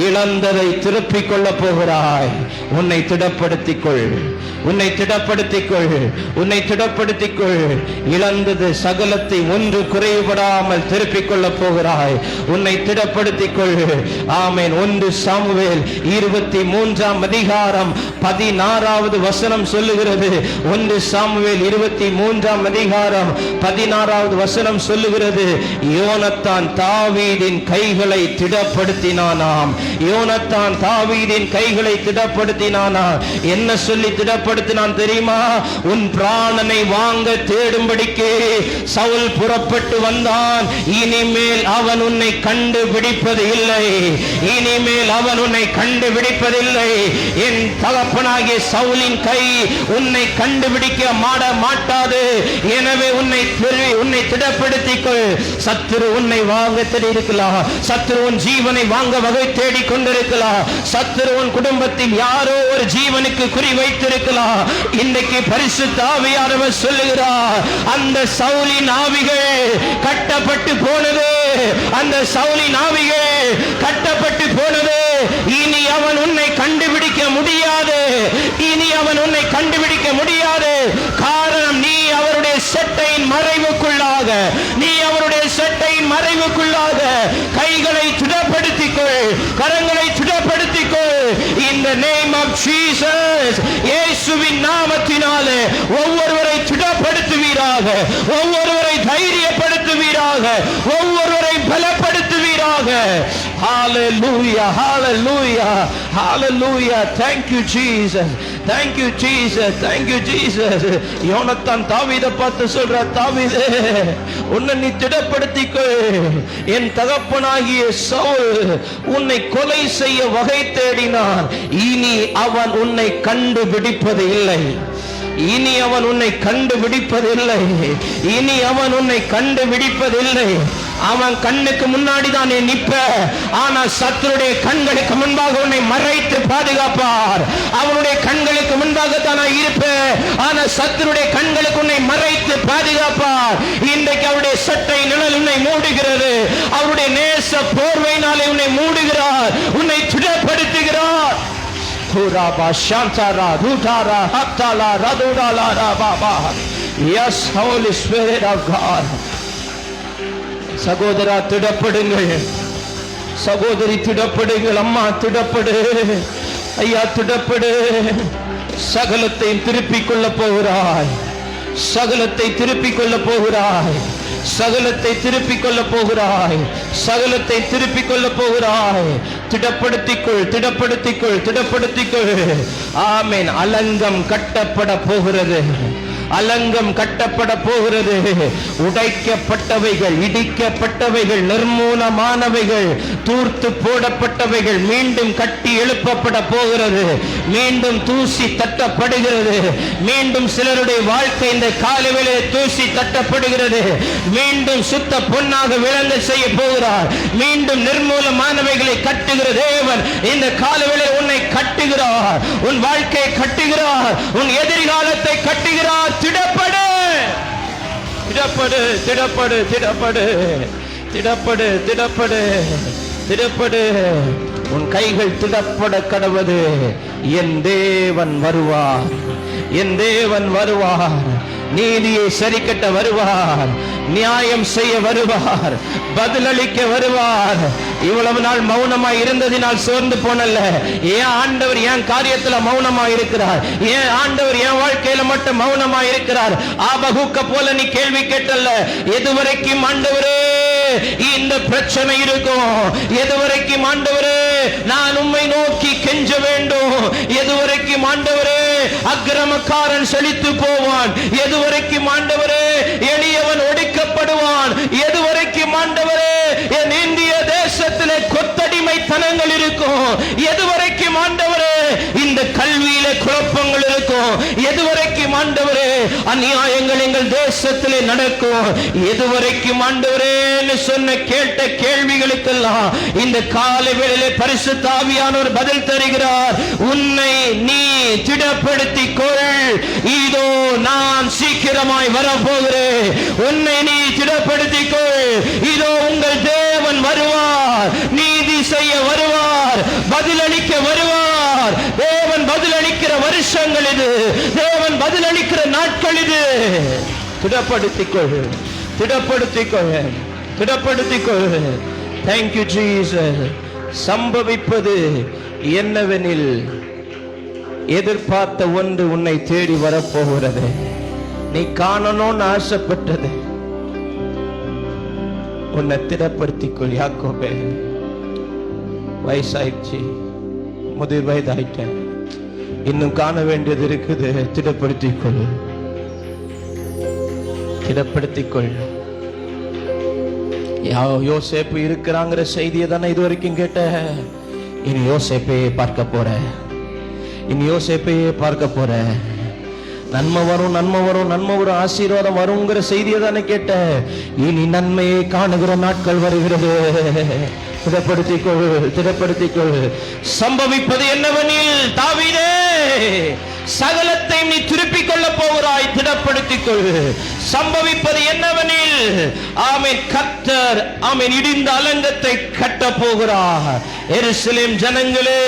இழந்ததை திருப்பிக் கொள்ள போகிறாய். உன்னை திடப்படுத்திக் கொள், உன்னை திடப்படுத்திக் கொள், உன்னை திடப்படுத்திக் கொள். இழந்தது சகலத்தை ஒன்று குறைபடாமல் திருப்பிக் கொள்ள போகிறாய். உன்னை திடப்படுத்திக் கொள். ஆமென். 1 சாமுவேல் 23ஆம் அதிகாரம் 16வது வசனம் சொல்லுகிறது. 1 சாமுவேல் 23ஆம் அதிகாரம் 16வது வசனம் சொல்லுகிறது. யோனத்தான் தாவீதின் கைகளை திடப்படுத்தினானாம். யோனத்தான் தாவீதின் கைகளை திடப்படுத்தினானா. என்ன சொல்லி திடப்படுத்தினான் தெரியுமா? உன் பிராணனை வாங்க தேடும்படிக்கு சவுல் புறப்பட்டு வந்தான். இனிமேல் அவன் உன்னை கண்டுபிடிப்பது இல்லை, இனிமேல் அவன் உன்னை கண்டுபிடிப்பதில்லை. என் தகப்பனாகிய சவுலின் கை உன்னை கண்டுபிடிக்க மாட்டாது. எனவே உன்னை திடப்படுத்திக்கொள். சத்துரு உன்னை வாங்க தேடி இருக்கலாம், சத்துரு உன் ஜீவனை வாங்க வகை தேடி கொண்டிருக்கலாம், சத்துரு உன் குடும்பத்தில் யாரோ ஒரு ஜீவனுக்கு குறி வைத்திருக்கலாம். இன்றைக்கு பரிசுத்த ஆவியானவர் சொல்லுகிறார், அந்த சவுலின் ஆவிகள் கட்டப்பட்டு போனது, அந்த சவுலின் ஆவிகள் கட்டப்பட்டு போனது. இனி அவன் உன்னை கண்டுபிடிக்க முடியாது, இனி அவன் உன்னை கண்டுபிடிக்க முடியாது. காரணம், நீ அவருடைய சட்டையின் மறைவுக்குள்ளாக, நீ அவருடைய சட்டையின் மறைவுக்குள்ளாக கைகளை திடப்படுத்திக்கொள், கரங்களை திடப்படுத்திக்கொள். In the name of Jesus, இயேசுவின் நாமத்தினாலே ஒவ்வொருவரை திடப்படுத்துவீராக, ஒவ்வொருவரை தைரியப்படுத்துவீராக, ஒவ்வொருவரை பலப்படுத்துவீராக. Hallelujah, hallelujah, hallelujah. Thank you Jesus, thank you Jesus, thank you Jesus. யோனத்தான் தாவீதை பார்த்து சொல்ற, தாவீதே உன்னை நீ திடப்படுத்திக்கொள். என் தகப்பனாகிய சவுல் உன்னை கொலை செய்ய வகை தேடினான். இனி அவன் உன்னை கண்டுபிடிப்பது இல்லை, இனி அவன் உன்னை கண்டுபிடிப்பதில்லை, இனி அவன் உன்னை கண்டுபிடிப்பதில்லை. அவன் கண்ணுக்கு முன்னாடி தான் நீ நிற்ப, ஆனா சத்துருடைய கண்களுக்கு முன்பாக உன்னை மறைத்து பாதுகாப்பார். அவனுடைய கண்களுக்கு முன்பாக தான் நான் இருப்பேன், ஆனா சத்துருடைய கண்களுக்கு உன்னை மறைத்து பாதுகாப்பார். இன்றைக்கு அவருடைய சட்டை நிழல் உன்னை மூடுகிறது, அவருடைய நேச போர்வையினாலே உன்னை மூடுகிறார், உன்னை திடப்படுத்துகிறார். Yes, Holy Spirit of God. சகோதரா திடப்படுங்கள், சகோதரி திடப்படுங்கள், அம்மா திடப்படு, ஐயா திடப்படு. சகலத்தை திருப்பிக் கொள்ள போகிறாய், சகலத்தை திருப்பிக் கொள்ள போகிறாய், சகலத்தை திருப்பிக் கொள்ள போகிறாய், சகலத்தை திருப்பிக் கொள்ள போகிறாய். திடப்படுத்திக்கொள், திடப்படுத்திக்கொள், திடப்படுத்திக்கொள். ஆமென். அலங்கம் கட்டப்பட போகிறது, அலங்கம் கட்டப்பட போகிறது. உடைக்கப்பட்டவைகள், இடிக்கப்பட்டவைகள், நிர்மூலமானவைகள், தூர்த்து போடப்பட்டவைகள் மீண்டும் கட்டி எழுப்பப்பட போகிறது. மீண்டும் தூசி தட்டப்படுகிறது. மீண்டும் சிலருடைய வாழ்க்கை இந்த காலவேளை தூசி தட்டப்படுகிறது. மீண்டும் சுத்த பொன்னாக விளங்க செய்ய போகிறார். மீண்டும் நிர்மூலமானவைகளை கட்டுகிற தேவன் இந்த காலவேளை உன்னை கட்டுகிறார், உன் வாழ்க்கையை கட்டுகிறார், உன் எதிர்காலத்தை கட்டுகிறார். திடப்படு, திடப்படு, திடப்படு, திடப்படு, திடப்படு, திடப்படு, திடப்படு. உன் கைகள் திடப்பட கடவது. என் தேவன் வருவார், என் தேவன் வருவார். நீதியை சரி கட்ட வருவார், நியாயம் செய்ய வருவார், பதிலளிக்க வருவார். இவ்வளவு நாள் மௌனமாய் இருந்ததினால் சோர்ந்து போனல்ல, ஏன் ஆண்டவர் என் காரியத்துல மௌனமாய் இருக்கிறார், ஏன் ஆண்டவர் என் வாழ்க்கையில மட்டும் மௌனமாய் இருக்கிறார். ஆபகுக்க போல நீ கேள்வி கேட்டல்ல, எதுவரைக்கும் ஆண்டவரே இந்த பிரச்சனை இருக்கும், எதுவரைக்கும் ஆண்டவரே நான் உம்மை நோக்கி கெஞ்ச வேண்டும், எதுவரைக்கும் ஆண்டவரே அக்கிரமக்காரன் செழித்து போவான், எதுவரைக்கும் ஆண்டவரே எளியவன் ஒடுக்கப்படுவான், எதுவரைக்கும் ஆண்டவரே என் இந்திய தேசத்திலே கொத்தடிமைத்தனங்கள் இருக்கும், எதுவரைக்கும் ஆண்டவரே இந்த கல்வியில குழப்பங்கள் இருக்கும், எதுவரைக்கும் ஆண்டவரே அநியாயங்கள் எங்கள் தேசத்திலே நடக்கும், எதுவரைக்கும் ஆண்டவரே சொன்ன கேட்ட கேள்விகளுக்கெல்லாம் இந்த காலை வேளையிலே பரிசுத்த ஆவியானவர் பதில் தருகிறார். உன்னை நீ திடப்படுத்திக் கொள், இதோ நான் சீக்கிரமாய் வரப்போகிறேன். உன்னை நீ திடப்படுத்திக் கொள், இதோ உங்கள் தேவன் வருவார், நீதி செய்ய வருவார், பதிலளிக்க வருவார். தேவன் பதிலளிக்கிற வருஷங்கள் இது, தேவன் பதிலளிக்கிற நாட்கள் இது. திடப்படுத்திக்கொள், திடப்படுத்திக்கொள், திடப்படுத்திக்கொள். Thank you Jesus. சம்பவிப்பது என்னவெனில், எதிர்பார்த்த ஒன்று உன்னை தேடி வரப்போகிறது. நீ காணணும்னு ஆசைப்பட்டது உன்னை திடப்படுத்திக்கொள். யாக்கோபே, வயசாயிடுச்சு, முதிர் வயதாயிட்டேன், இன்னும் காண வேண்டியது இருக்குது. திடப்படுத்திக்கொள், திடப்படுத்திக்கொள். யோசேப்பு இருக்கிறாங்கிற செய்தியை தானே இதுவரைக்கும் கேட்ட. இனி யோசேப்பையே பார்க்க போற, இனி யோசேப்பையே பார்க்க போற. நன்மை வரும், நன்மை வரும், நன்மை வரும், ஆசீர்வாதம் வருங்கிற செய்தியை தானே கேட்ட. இனி நன்மையை காணுகிற நாட்கள் வருகிறது. திடப்படுத்திக்கொள், திடப்படுத்திக்கொள். சம்பவிப்பது என்னவெனில், தாவீதே சகலத்தை நீ திருப்பிக் கொள்ள போகிறாய், திடப்படுத்திக்கொள். சம்பவிப்பது என்னவெனில், ஆமென், கர்த்தர் ஆமென் இடிந்த அலங்கத்தை கட்ட போகிறார். எருசலேம் ஜனங்களே,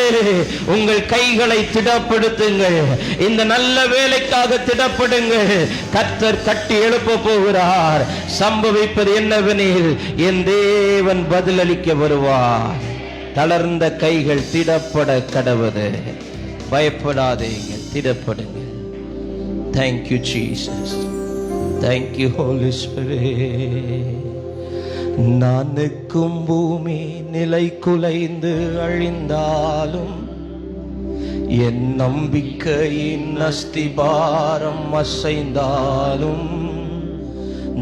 உங்கள் கைகளை திடப்படுத்துங்கள், இந்த நல்ல வேலைக்காக திடப்படுங்கள். கர்த்தர் கட்டி எழுப்ப போகிறார். சம்பவிப்பது என்னவெனில், என் தேவன் பதிலளிக்க வருவார். தளர்ந்த கைகள் திடப்பட கடவது. பயப்படாதீங்க, திடப்படுங்க. Thank you Jesus. Thank you Holy Spirit. நான் நிற்கும் பூமி நிலை குலைந்து அழிந்தாலும், என் நம்பிக்கையின் அஸ்திபாரம் அசைந்தாலும்,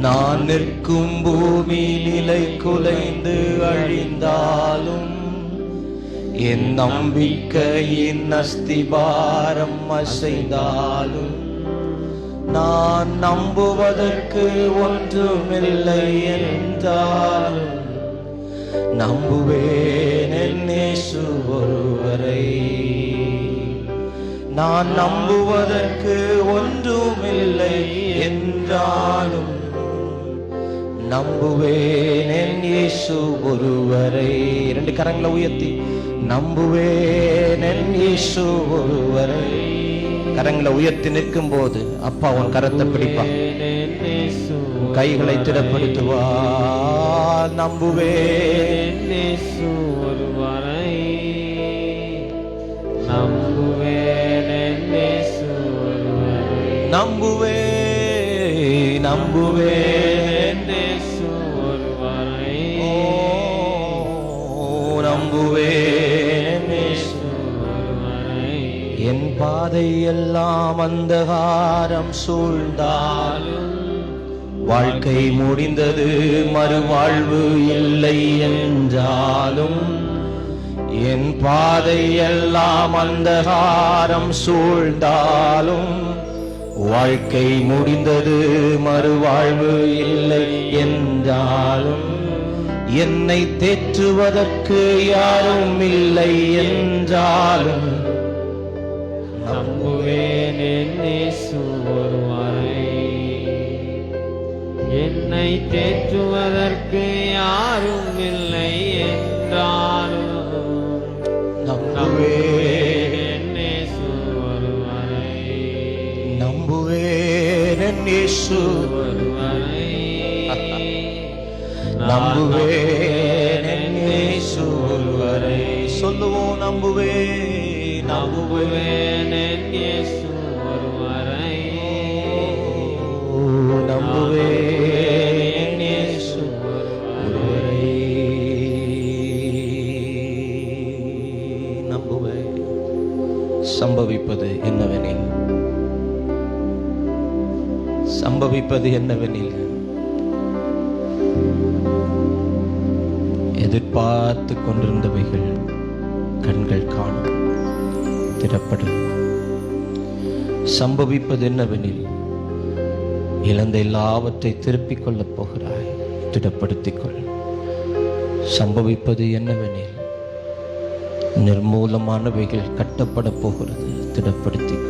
நான் நிற்கும் பூமி நிலை குலைந்து அழிந்தாலும், என் நம்பிக்கையின் அஸ்திபாரம் அசைந்தாலும், நான் நம்புவதற்கு ஒன்றுமில்லை என்றாலும் நம்புவேன் என் இயேசு ஒருவரை. நான் நம்புவதற்கு ஒன்றுமில்லை என்றாலும் நம்புவேன் என் இயேசு ஒருவரை. இரண்டு கரங்களை உயர்த்தி நம்புவேன் என் இயேசு ஒருவரை. கரங்களை உயர்த்தி நிற்கும் போது அப்பா உன் கரத்தை பிடிப்பா, கைகளை திடப்படுத்துவா. நம்புவேன் இயேசு ஒருவரை, நம்புவேன் இயேசு ஒருவரை, நம்புவேன் நம்புவேன் இயேசு ஒருவரை, நம்புவேன் இயேசு ஒருவரை. என் பாதை எல்லாம் அந்தகாரம் சூழ்ந்தாலும் வாழ்க்கை முடிந்தது மறுவாழ்வு இல்லை என்றாலும், என் பாதை எல்லாம் அந்தகாரம் சூழ்ந்தாலும் வாழ்க்கை முடிந்தது மறுவாழ்வு இல்லை என்றாலும், என்னை தேற்றுவதற்கு யாரும் இல்லை என்றாலும் நம்புவேன் என் இயேசு ஒருவரை. என்னை தேற்றுவதற்கு யாரும் இல்லை என்றாலும் நம்புவேன் என் இயேசு ஒருவரை, நம்புவேன் என் இயேசு ஒருவரை, நம்புவேன் என் இயேசு ஒருவரை. சொல்லுவோம் நம்புவேன் நம்புவேன் என் இயேசு ஒருவரை, நம்புவேன் என் இயேசு ஒருவரை, நம்புவேன். சம்பவிப்பது என்னவெனில் எதிர்பார்த்து கொண்டிருந்தவைகள் கண்கள் காணும், திடப்படும். சம்பவிப்பது என்னவெனில் இழந்த எல்லாவற்றை திருப்பிக் கொள்ளப் போகிறாய், திடப்படுத்திக் கொள். சம்பவிப்பது என்னவெனில் நிர்மூலமானவைகள் கட்டப்பட போகிறது, திடப்படுத்திக் கொள்.